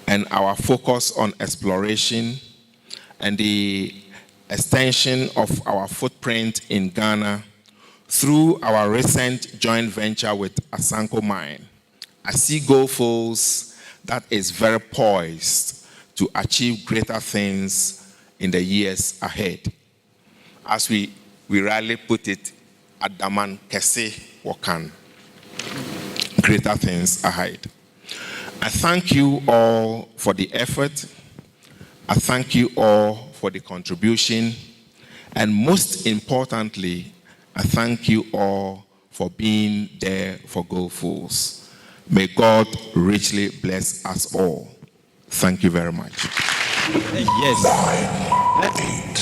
and our focus on exploration and the extension of our footprint in Ghana through our recent joint venture with Asanko Mine, I see Gold Fields that is very poised to achieve greater things in the years ahead. As we rarely put it, Adaman Kese Wakan, greater things ahead. I thank you all for the effort. I thank you all for the contribution. And most importantly, I thank you all for being there for Gold Fields. May God richly bless us all. Thank you very much. Yes. 9, 8,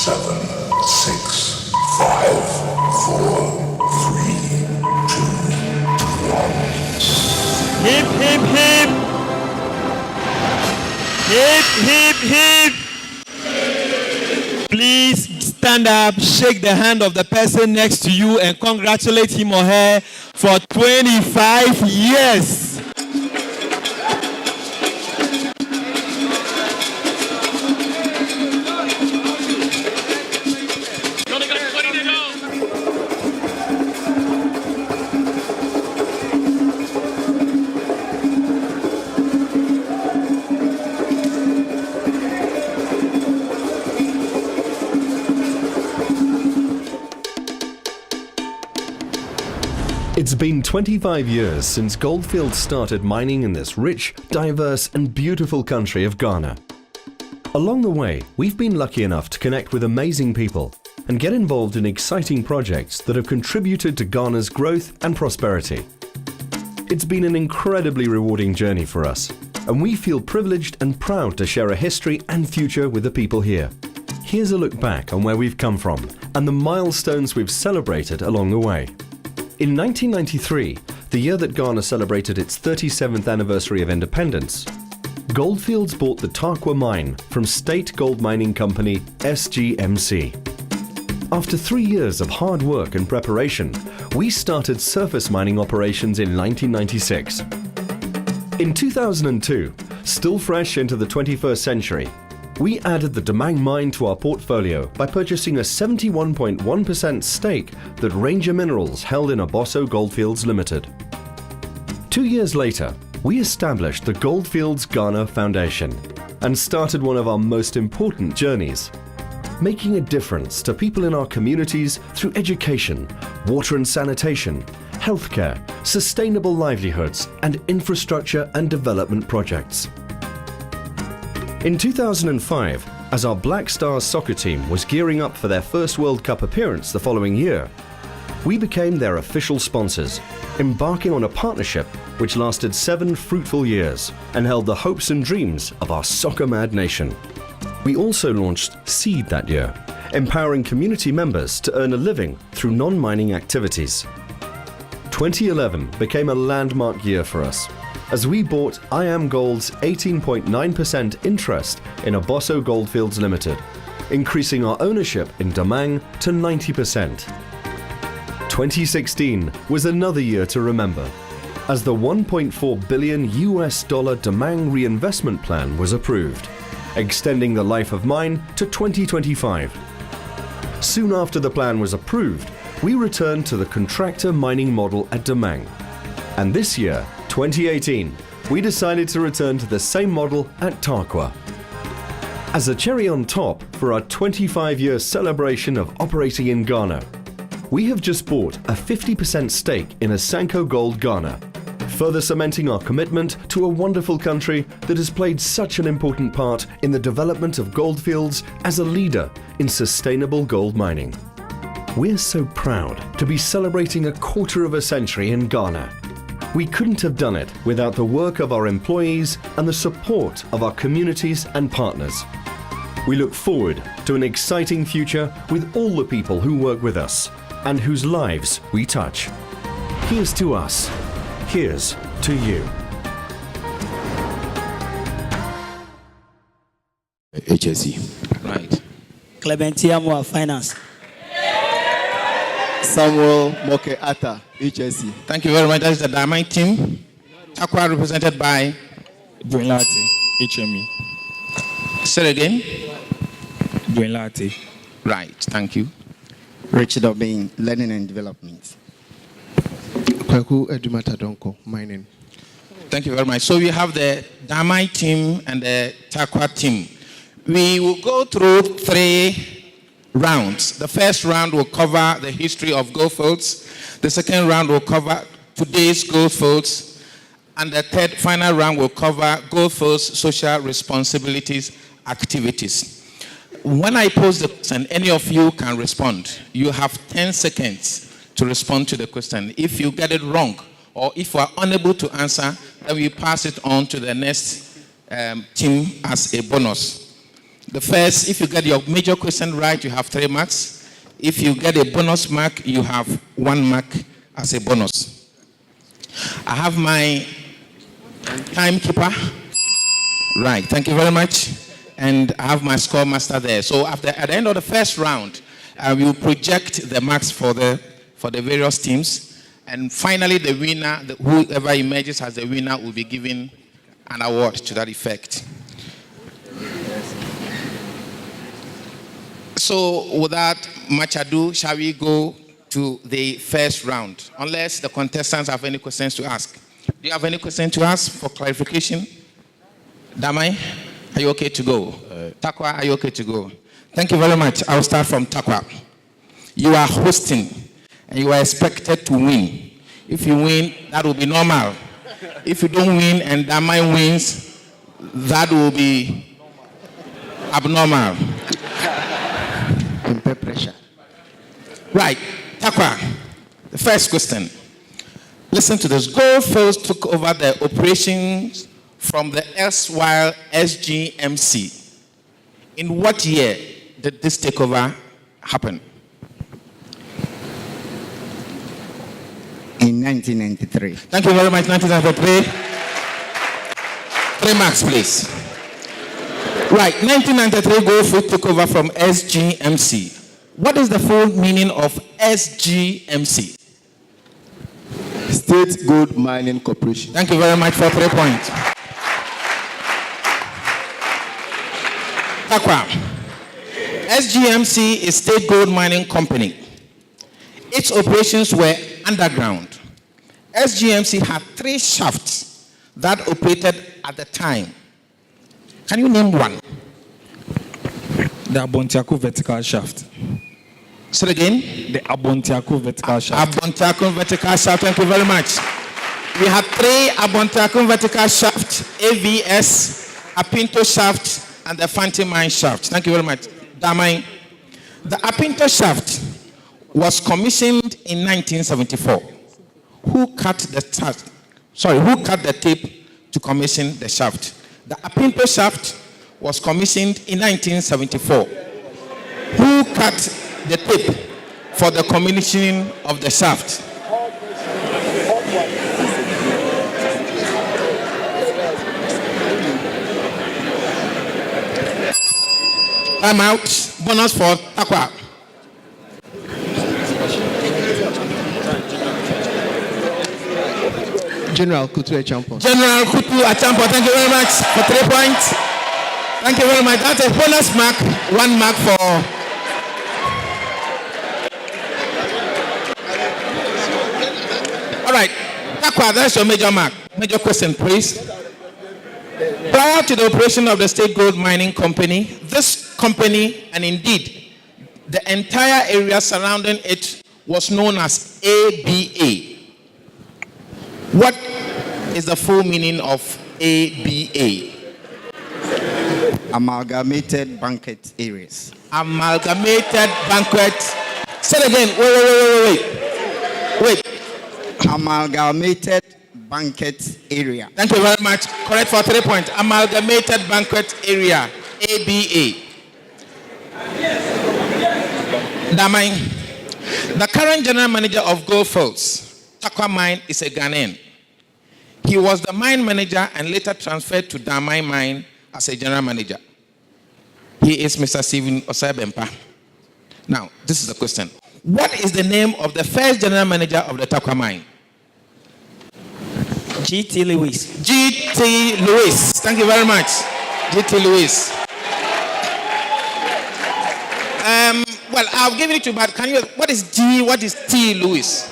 7, 6, 5, 4, 3, 2, 1. Hip, hip, hip. Hip, hip, hip. Please stand up, shake the hand of the person next to you, and congratulate him or her for 25 years. It's been 25 years since Gold Fields started mining in this rich, diverse and beautiful country of Ghana. Along the way, we've been lucky enough to connect with amazing people and get involved in exciting projects that have contributed to Ghana's growth and prosperity. It's been an incredibly rewarding journey for us, and we feel privileged and proud to share a history and future with the people here. Here's a look back on where we've come from and the milestones we've celebrated along the way. In 1993, the year that Ghana celebrated its 37th anniversary of independence, Gold Fields bought the Tarkwa mine from State Gold Mining Company SGMC. After 3 years of hard work and preparation, we started surface mining operations in 1996. In 2002, still fresh into the 21st century, we added the Damang mine to our portfolio by purchasing a 71.1% stake that Ranger Minerals held in Abosso Goldfields Limited. 2 years later, we established the Gold Fields Ghana Foundation and started one of our most important journeys, making a difference to people in our communities through education, water and sanitation, healthcare, sustainable livelihoods, and infrastructure and development projects. In 2005, as our Black Stars soccer team was gearing up for their first World Cup appearance the following year, we became their official sponsors, embarking on a partnership which lasted 7 fruitful years and held the hopes and dreams of our soccer-mad nation. We also launched Seed that year, empowering community members to earn a living through non-mining activities. 2011 became a landmark year for us, as we bought IAMGOLD's 18.9% interest in Abosso Goldfields Limited, increasing our ownership in Damang to 90%. 2016 was another year to remember, as the $1.4 billion Damang reinvestment plan was approved, extending the life of mine to 2025. Soon after the plan was approved, we returned to the contractor mining model at Damang. And this year, 2018, we decided to return to the same model at Tarkwa. As a cherry on top for our 25-year celebration of operating in Ghana, we have just bought a 50% stake in Asanko Gold Ghana, further cementing our commitment to a wonderful country that has played such an important part in the development of goldfields as a leader in sustainable gold mining. We're so proud to be celebrating a quarter of a century in Ghana. We couldn't have done it without the work of our employees and the support of our communities and partners. We look forward to an exciting future with all the people who work with us and whose lives we touch. Here's to us. Here's to you. HSE. Right. Clementia Moa, Finance. Samuel Moke Atta, HSE. Thank you very much. That is the Damang team. Takwa represented by Dwayne Lati, HME. Say it again. Dwayne Lati. Right. Thank you. Richard Obin, Learning and Development. Kwaku Edumata Donko, mining. Thank you very much. So we have the Damai team and the Takwa team. We will go through 3 rounds. The first round will cover the history of goldfields. The second round will cover today's goldfields. And the third final round will cover goldfields social responsibilities activities. When I pose the question, any of you can respond. You have 10 seconds to respond to the question. If you get it wrong, or if you are unable to answer, then we pass it on to the next team as a bonus. The first, if you get your major question right, you have 3 marks. If you get a bonus mark, you have 1 mark as a bonus. I have my timekeeper. Right, thank you very much. And I have my score master there. So at the end of the first round, we will project the marks for the various teams. And finally, the winner, whoever emerges as the winner, will be given an award to that effect. So without much ado, shall we go to the first round? Unless the contestants have any questions to ask. Do you have any questions to ask for clarification? Damai, are you okay to go? Takwa, are you okay to go? Thank you very much. I'll start from Takwa. You are hosting and you are expected to win. If you win, that will be normal. If you don't win and Damai wins, that will be abnormal. Pressure. Right, Takwa, the first question. Listen to this. Goldfields took over the operations from the erstwhile SGMC. In what year did this takeover happen? In 1993. Thank you very much, 1993. 3 marks, please. Right, 1993, Goldfields took over from SGMC. What is the full meaning of SGMC? State Gold Mining Corporation. Thank you very much for 3 points. Takwa, SGMC is State Gold Mining Company. Its operations were underground. SGMC had 3 shafts that operated at the time. Can you name one? The Abontiaku vertical shaft. Say it again. The Abontiaku vertical shaft. Abontiaku vertical shaft. Thank you very much. We had 3 Abontiaku vertical shafts: AVS, Apinto shaft, and the Fanti Mine shaft. Thank you very much. Damai. The Apinto shaft was commissioned in 1974. Who cut the tape to commission the shaft? The Apinto shaft was commissioned in 1974. Who cut the tape for the commissioning of the shaft? Time out. Bonus for Takwa. General Kutu Echampo. General Kutu Echampo, thank you very much for 3 points. Thank you very much. That's a bonus mark. 1 mark for. All right. Takwa, that's your major mark. Major question, please. Prior to the operation of the State Gold Mining Company, this company, and indeed the entire area surrounding it, was known as ABA. What is the full meaning of ABA? Amalgamated Banquet Areas. Amalgamated Banquet. Say it again. Wait. Amalgamated Banquet Area. Thank you very much. Correct for 3 points. Amalgamated Banquet Area. ABA. Damai. The current general manager of Goldfields, Takwa Mine, is a Ghanaian. He was the mine manager and later transferred to Damai Mine as a general manager. He is Mr. Stephen Osei-Bempah. Now, this is the question. What is the name of the first general manager of the Takwa Mine? G.T. Lewis. G.T. Lewis. Thank you very much. G.T. Lewis. Well, I'll give it to you, but can you, what is G, what is T. Lewis?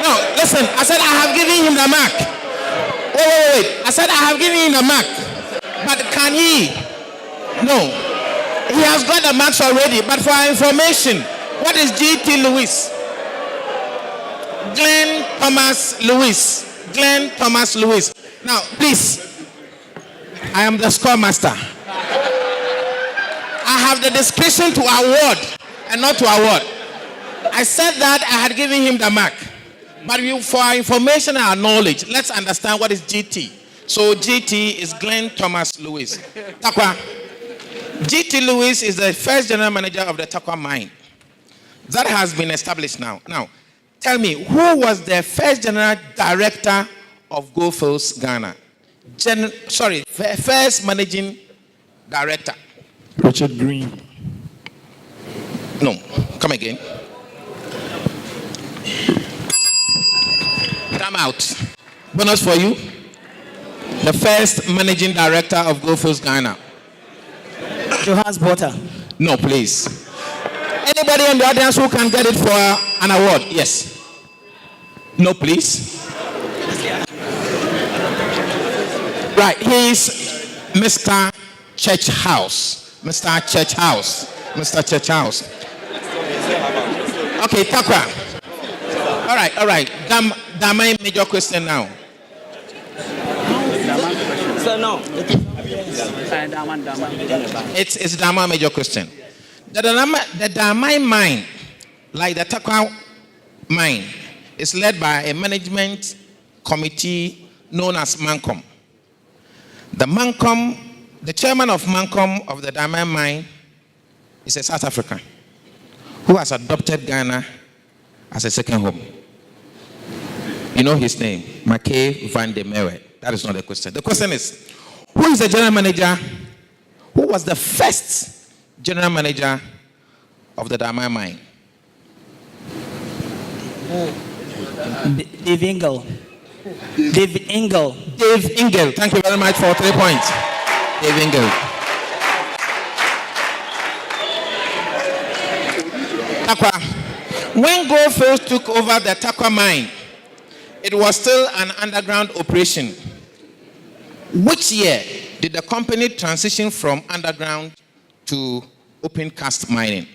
No, listen, I said I have given him the mark. Wait. I said I have given him the mark. But can he? No. He has got the marks already, but for our information, what is G.T. Lewis? Glenn Thomas Lewis. Glenn Thomas Lewis. Now, please, I am the score master. I have the discretion to award and not to award. I said that I had given him the mark. But for our information and our knowledge, let's understand what is GT. So GT is Glenn Thomas Lewis. Takwa. GT Lewis is the first general manager of the Takwa Mine. That has been established now. Now, tell me, who was the first general director of Goldfields Ghana? First managing director. Richard Green. No, come again. Come out. Bonus for you. The first managing director of Goldfields Ghana. Johannes Botta. No, please. Anybody in the audience who can get it for an award? Yes. No, please. Right, he's Mr. Churchhouse. Mr. Churchhouse. Mr. Churchhouse. Okay, Takwa. All right. Damai major question now. So no. It's Damai major question. The Damai mine, like the Takwa mine, is led by a management committee known as Mancom. The chairman of Mancom of the Damai mine is a South African who has adopted Ghana as a second home. You know his name, Mackay van der Merwe. That is not the question. The question is, who is the general manager? Who was the first general manager of the Damai mine? Dave Engel. Dave Engel. Dave Engel. Thank you very much for 3 points. Dave Engel. Takwa. When Goldfields took over the Takwa mine, it was still an underground operation. Which year did the company transition from underground to open cast mining?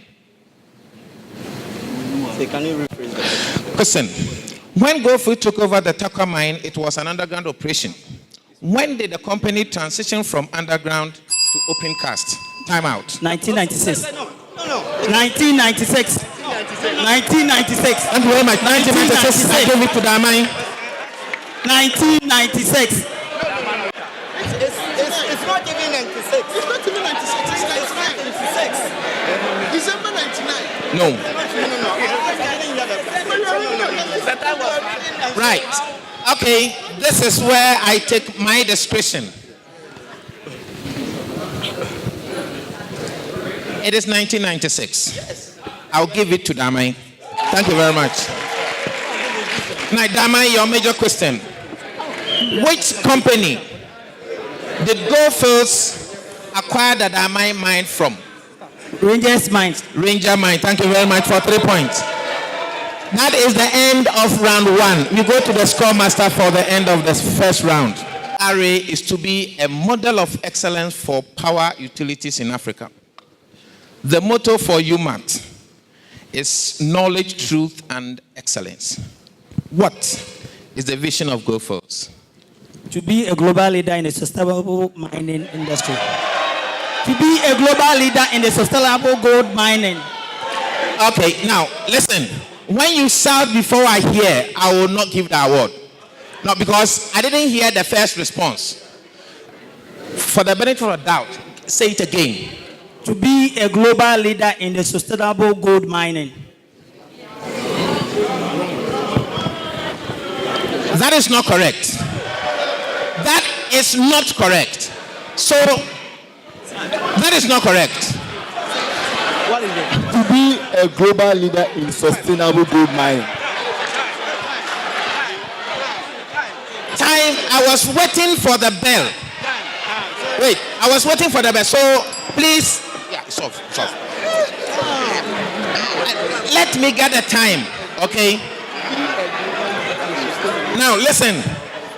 Can you rephrase that? Question. When Goldfields took over the Takwa mine, it was an underground operation. When did the company transition from underground to open cast? Time out. 1996. No. 1996. 1996. Thank you very much. 1996. I gave it to Damai. 1996. It's not even 96. It's not even 96. It's 96. December 99. No. Right. Okay. This is where I take my discretion. It is 1996. Yes. I'll give it to Damai. Thank you very much. Now, Damai, your major question. Which company did Goldfields acquire the Damai mine from? Rangers Mines. Ranger Mine. Thank you very much for 3 points. That is the end of round 1. We go to the score master for the end of the first round. RA is to be a model of excellence for power utilities in Africa. The motto for UMAT is knowledge, truth, and excellence. What is the vision of Goldfields? To be a global leader in the sustainable mining industry. To be a global leader in the sustainable gold mining. Okay, now listen. When you shout before I hear, I will not give the award. No, because I didn't hear the first response. For the benefit of the doubt, say it again. To be a global leader in the sustainable gold mining. That is not correct. That is not correct. So, that is not correct. What is it? To be a global leader in sustainable gold mining. Time, I was waiting for the bell. Wait, I was waiting for the bell. So, please, yeah, it's off, it's off. Let me get the time, okay? Now, listen.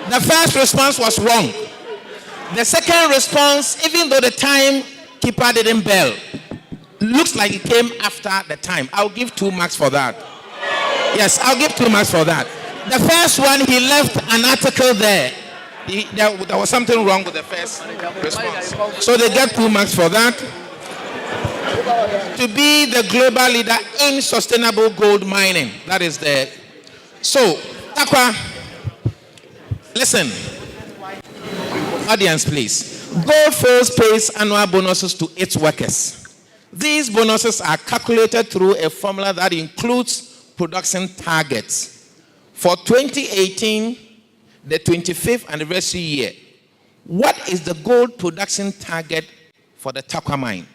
The first response was wrong. The second response, even though the timekeeper didn't bell, looks like it came after the time. I'll give 2 marks for that. Yes, I'll give 2 marks for that. The first one, he left an article there. There was something wrong with the first response. So they get 2 marks for that. To be the global leader in sustainable gold mining. That is the... So, Takwa, listen. Audience, please. Goldfields pays annual bonuses to its workers. These bonuses are calculated through a formula that includes production targets. For 2018, the 25th anniversary year, what is the gold production target for the Takwa mine?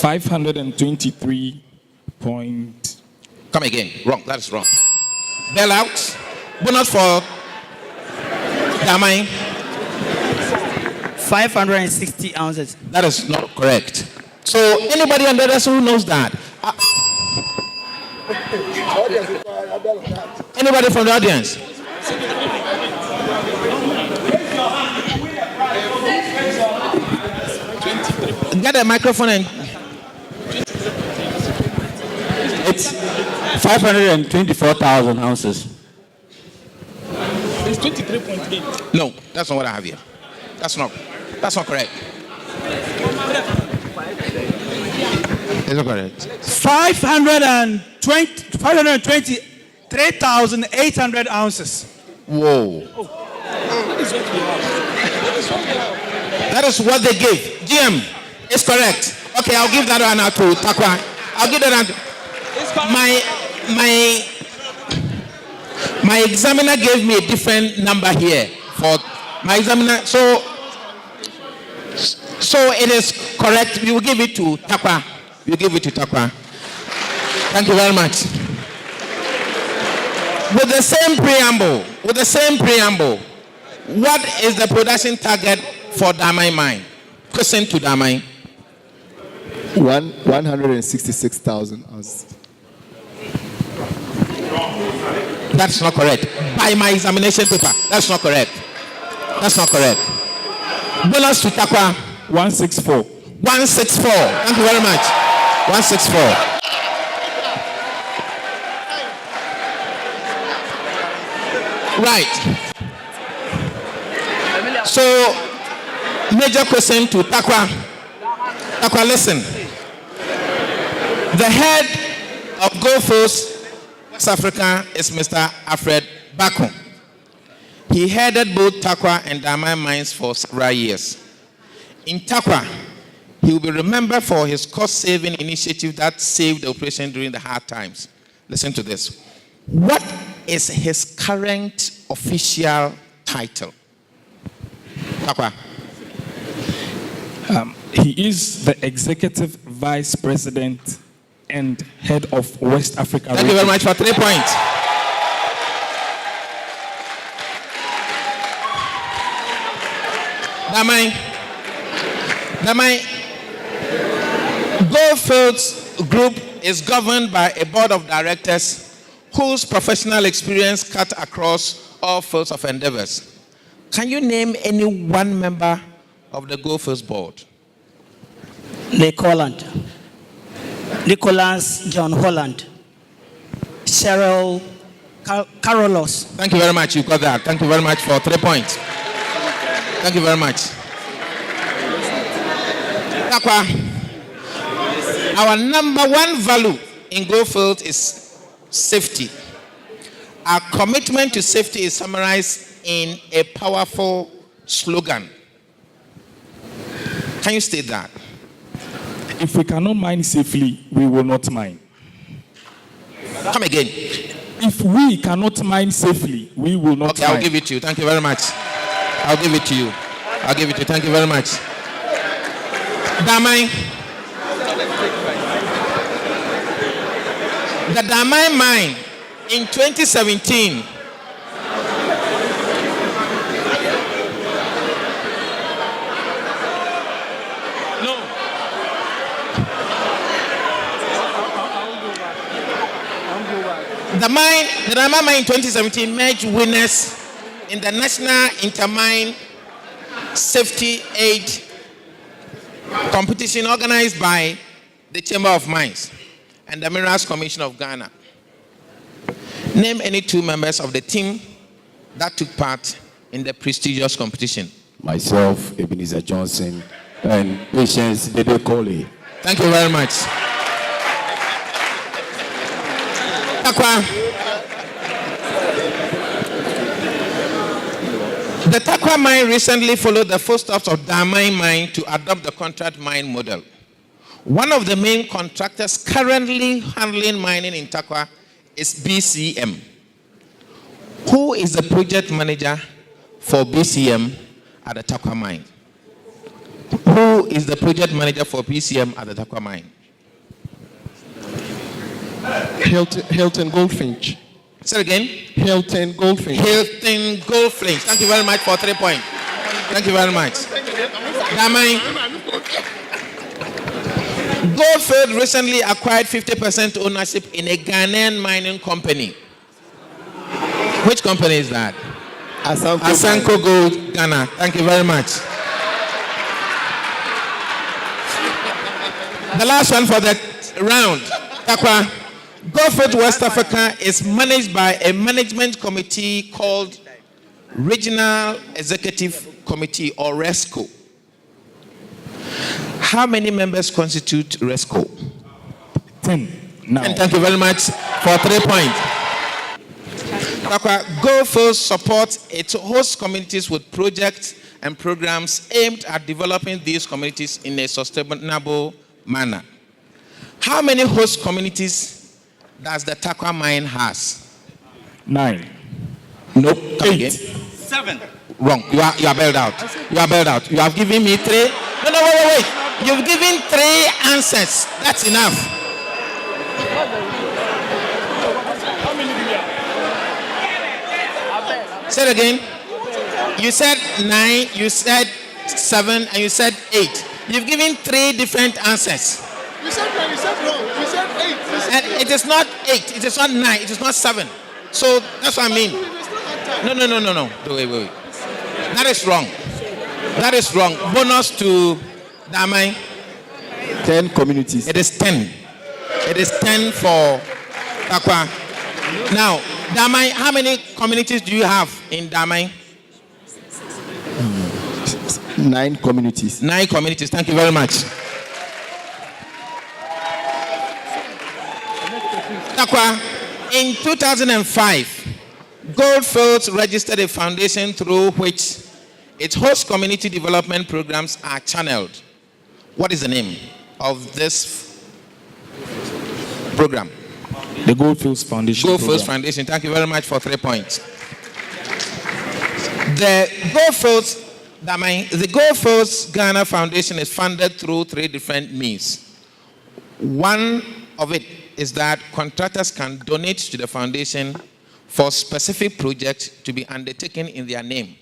$523 point. Come again. Wrong. That is wrong. Bailout. Bonus for Damai. 560 ounces. That is not correct. So anybody under us who knows that? Anybody from the audience? Get a microphone and... It's 524,000 ounces. It's 23.8. No, that's not what I have here. That's not correct. It's not correct. 523,800 ounces. Whoa. That is what they gave. GM, it's correct. Okay, I'll give that one out to Takwa. I'll give that one. My examiner gave me a different number here for my examiner. So it is correct. We will give it to Takwa. We give it to Takwa. Thank you very much. With the same preamble, what is the production target for Damai mine? Question to Damai. 166,000 ounces. That's not correct. By my examination paper, that's not correct. That's not correct. Bonus to Takwa. 164. 164. Thank you very much. 164. Right. So, major question to Takwa. Takwa, listen. The head of Goldfields West Africa is Mr. Alfred Bakum. He headed both Takwa and Damai mines for several years. In Takwa, he will be remembered for his cost-saving initiative that saved the operation during the hard times. Listen to this. What is his current official title? Takwa. He is the Executive Vice President and Head of West Africa. Thank you very much for 3 points. Damai Goldfields Group is governed by a board of directors whose professional experience cut across all fields of endeavors. Can you name any one member of the Goldfields board? Nick Holland, Nicholas John Holland, Cheryl Carolus. Thank you very much. You got that. Thank you very much for 3 points. Thank you very much. Takwa, our number one value in Goldfields is safety. Our commitment to safety is summarized in a powerful slogan. Can you state that? If we cannot mine safely, we will not mine. Come again. If we cannot mine safely, we will not Okay, mine. I'll give it to you. Thank you very much. I'll give it to you. I'll give it to you. Thank you very much. Damai. The Damai mine in 2017 The Damai mine in 2017 merged winners in the National Intermine Safety Aid competition organized by the Chamber of Mines and the Minerals Commission of Ghana. Name any two members of the team that took part in the prestigious competition. Myself, Ebenezer Johnson, and Patience Dede Coley. Thank you very much. Takwa. The Takwa mine recently followed the footsteps of Damai mine to adopt the contract mine model. One of the main contractors currently handling mining in Takwa is BCM. Who is the project manager for BCM at the Takwa mine? Who is the project manager for BCM at the Takwa mine? Hilton Goldfinch. Say it again. Hilton Goldfinch. Hilton Goldfinch. Thank you very much for 3 points. Thank you very much. Damai. Goldfield recently acquired 50% ownership in a Ghanaian mining company. Which company is that? Asanko Gold Ghana. Thank you very much. The last one for the round. Takwa. Goldfield West Africa is managed by a management committee called Regional Executive Committee, or RESCO. How many members constitute RESCO? 10. Now. And thank you very much for 3 points. Goldfield supports its host communities with projects and programs aimed at developing these communities in a sustainable manner. How many host communities does the Takwa mine has? 9. Nope. Come 8. again. 7. Wrong. You are bailed out. You are bailed out. You have given me 3. No, wait. You've given 3 answers. That's enough. Say it again. You said 9, you said 7, and you said 8. You've given 3 different answers. You said 9, you said wrong. You said 8. And it is not 8, it is not 9, it is not 7. So that's what I mean. No. Wait. That is wrong. That is wrong. Bonus to Damai. 10 communities. It is 10. It is 10 for Takwa. Now, Damai, how many communities do you have in Damai? 9 communities. 9 communities. Thank you very much. Takwa, in 2005, Goldfields registered a foundation through which its host community development programs are channeled. What is the name of this program? The Goldfields Foundation. Goldfields Foundation. Thank you very much for 3 points. The Goldfields Ghana Foundation is funded through 3 different means. One of it is that contractors can donate to the foundation for specific projects to be undertaken in their name.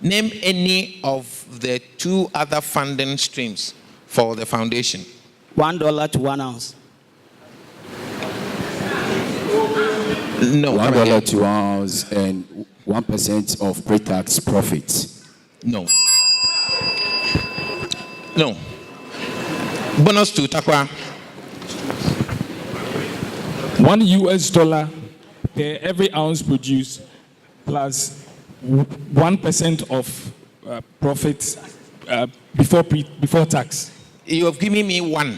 Name any of the two other funding streams for the foundation. $1 to 1 ounce. No. $1 to 1 ounce and 1% of pre-tax profits. No. No. Bonus to Takwa. $1 per every ounce produced plus 1% of profits before tax. You have given me one.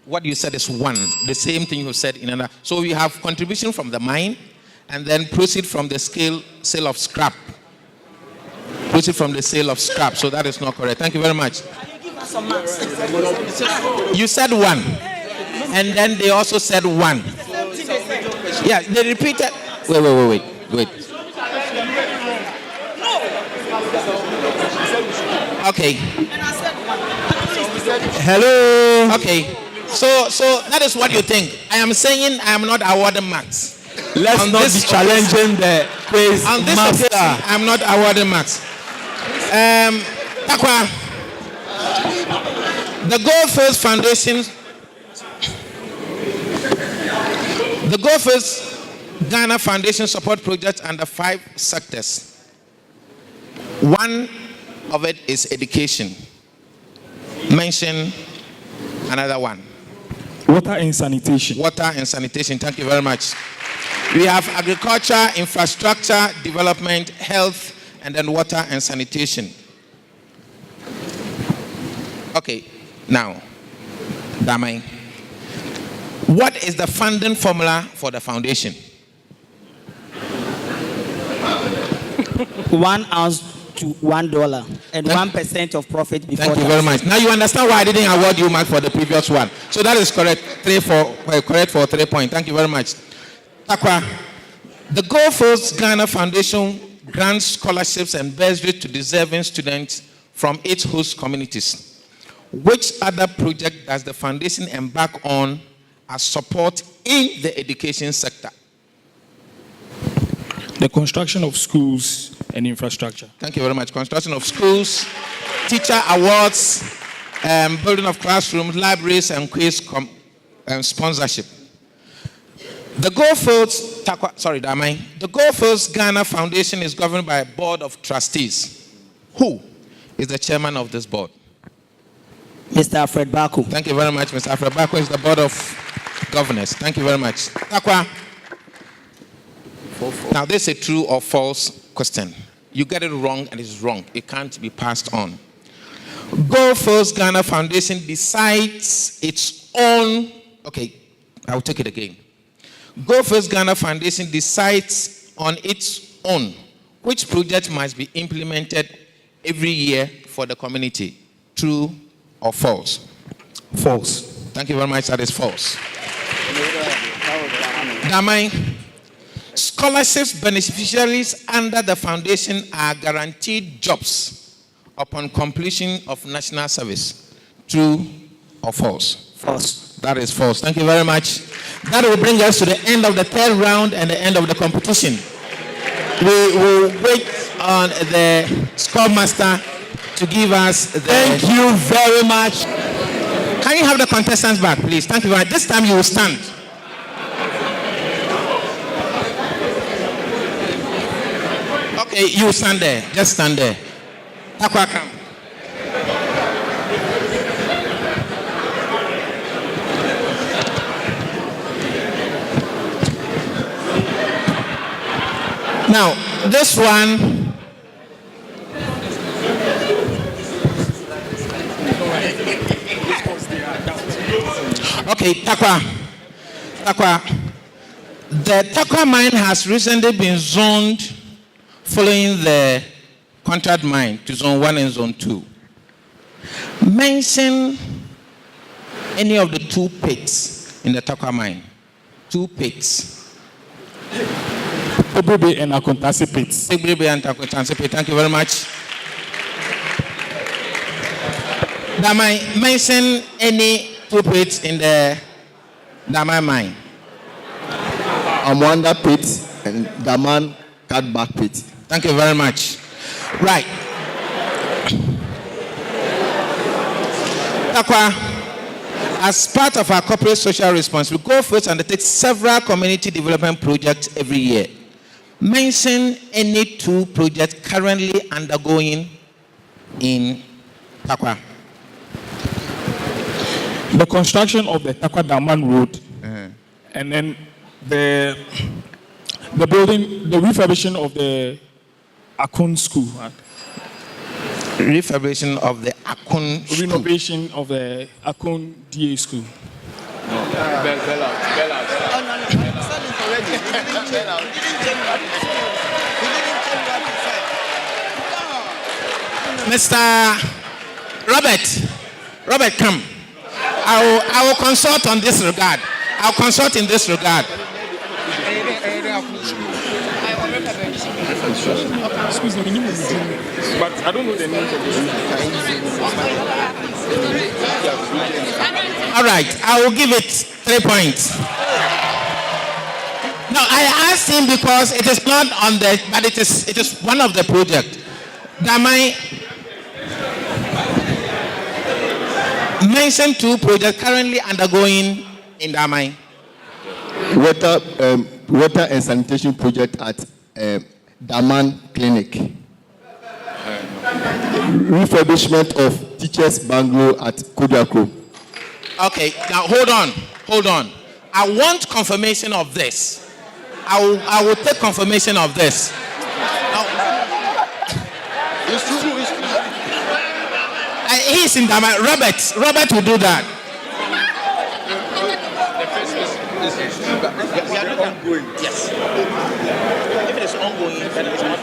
What you said is one. The same thing you said in another. So we have contribution from the mine and then proceed from the sale of scrap. Proceed from the sale of scrap. So that is not correct. Thank you very much. You said one. And then they also said one. Yeah, they repeated. Wait. Okay. Hello. Okay. So that is what you think. I am saying I am not awarding marks. Let's not be challenging the quiz on this master. occasion, I am not awarding marks. Takwa, the Goldfields Foundation, the Goldfields Ghana Foundation support projects under 5 sectors. One of it is education. Mention another one. Water and sanitation. Water and sanitation. Thank you very much. We have agriculture, infrastructure, development, health, and then water and sanitation. Okay, now, Damai, what is the funding formula for the foundation? 1 ounce to $1 and 1% of profit before Thank you tax. very much. Now you understand why I didn't award you mark for the previous one. So that is correct. Correct for 3 points. Thank you very much. Takwa, the Goldfields Ghana Foundation grants scholarships and bursaries to deserving students from its host communities. Which other project does the foundation embark on as support in the education sector? The construction of schools and infrastructure. Thank you very much. Construction of schools, teacher awards, building of classrooms, libraries, and quiz sponsorship. The Goldfields, the Goldfields Ghana Foundation is governed by a board of trustees. Who is the chairman of this board? Mr. Alfred Baku. Thank you very much, Mr. Alfred Baku is the board of governors. Thank you very much. Takwa. Now, this is a true or false question. You get it wrong and it's wrong. It can't be passed on. Goldfields Ghana Foundation decides its own. Okay, I'll take it again. Goldfields Ghana Foundation decides on its own which project must be implemented every year for the community. True or false? False. Thank you very much. That is false. Damai, scholarships beneficiaries under the foundation are guaranteed jobs upon completion of national service. True or false? False. That is false. Thank you very much. That will bring us to the end of the third round and the end of the competition. We will wait on the scoremaster to give us the... Thank you very much. Can you have the contestants back, please? Thank you very much. This time you will stand. Okay, you stand there. Just stand there. Takwa, come. Now, this one. Okay, Takwa. The Takwa mine has recently been zoned following the contract mine to zone 1 and zone 2. Mention any of the 2 pits in the Takwa mine. 2 pits. Obrebe and Akontase pits. Obrebe and Akontase pits. Thank you very much. Damai, mention any 2 pits in the Damai mine. Amwanda pit and Daman Cutback pit. Thank you very much. Right. Takwa, as part of our corporate social responsibility, Goldfields undertakes several community development projects every year. Mention any 2 projects currently undergoing in Takwa. The construction of the Takwa Daman Road, and then the building, the refurbishing of the Akun School. Refurbishing of the Akun School. Renovation of the Akun DA School. Mr. Robert, come. I will consult on this regard. I'll consult in this regard. Excuse me, but I don't know the name of All right, I will give it 3 points. No, I asked him because it is not on the, but it is one of the projects. Damai mentioned 2 projects currently undergoing in Damai. Water and sanitation project at Daman Clinic. Refurbishment of teachers' bungalow at Kodiakro. Okay, now hold on. I want confirmation of this. I will take confirmation of this. It's true. He's in Daman. Robert will do that. Yes. If it is ongoing, then it's not.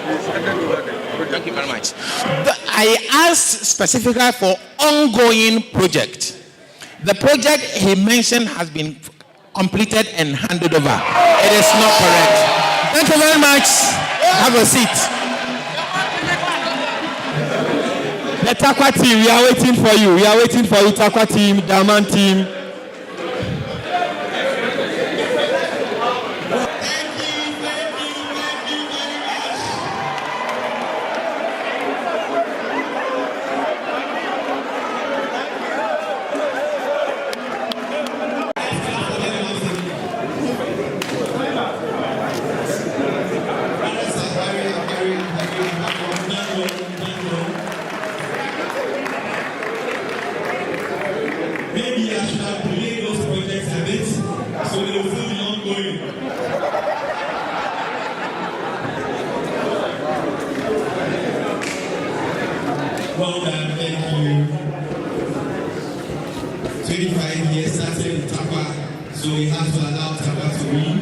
Thank you very much. I asked specifically for ongoing project. The project he mentioned has been completed and handed over. It is not correct. Thank you very much. Have a seat. The Takwa team, we are waiting for you. We are waiting for you, Takwa team, Daman team. Maybe I should have delayed those projects a bit so they will still be ongoing. Well done, thank you. 25 years started in Takwa, so we have to allow Takwa to win.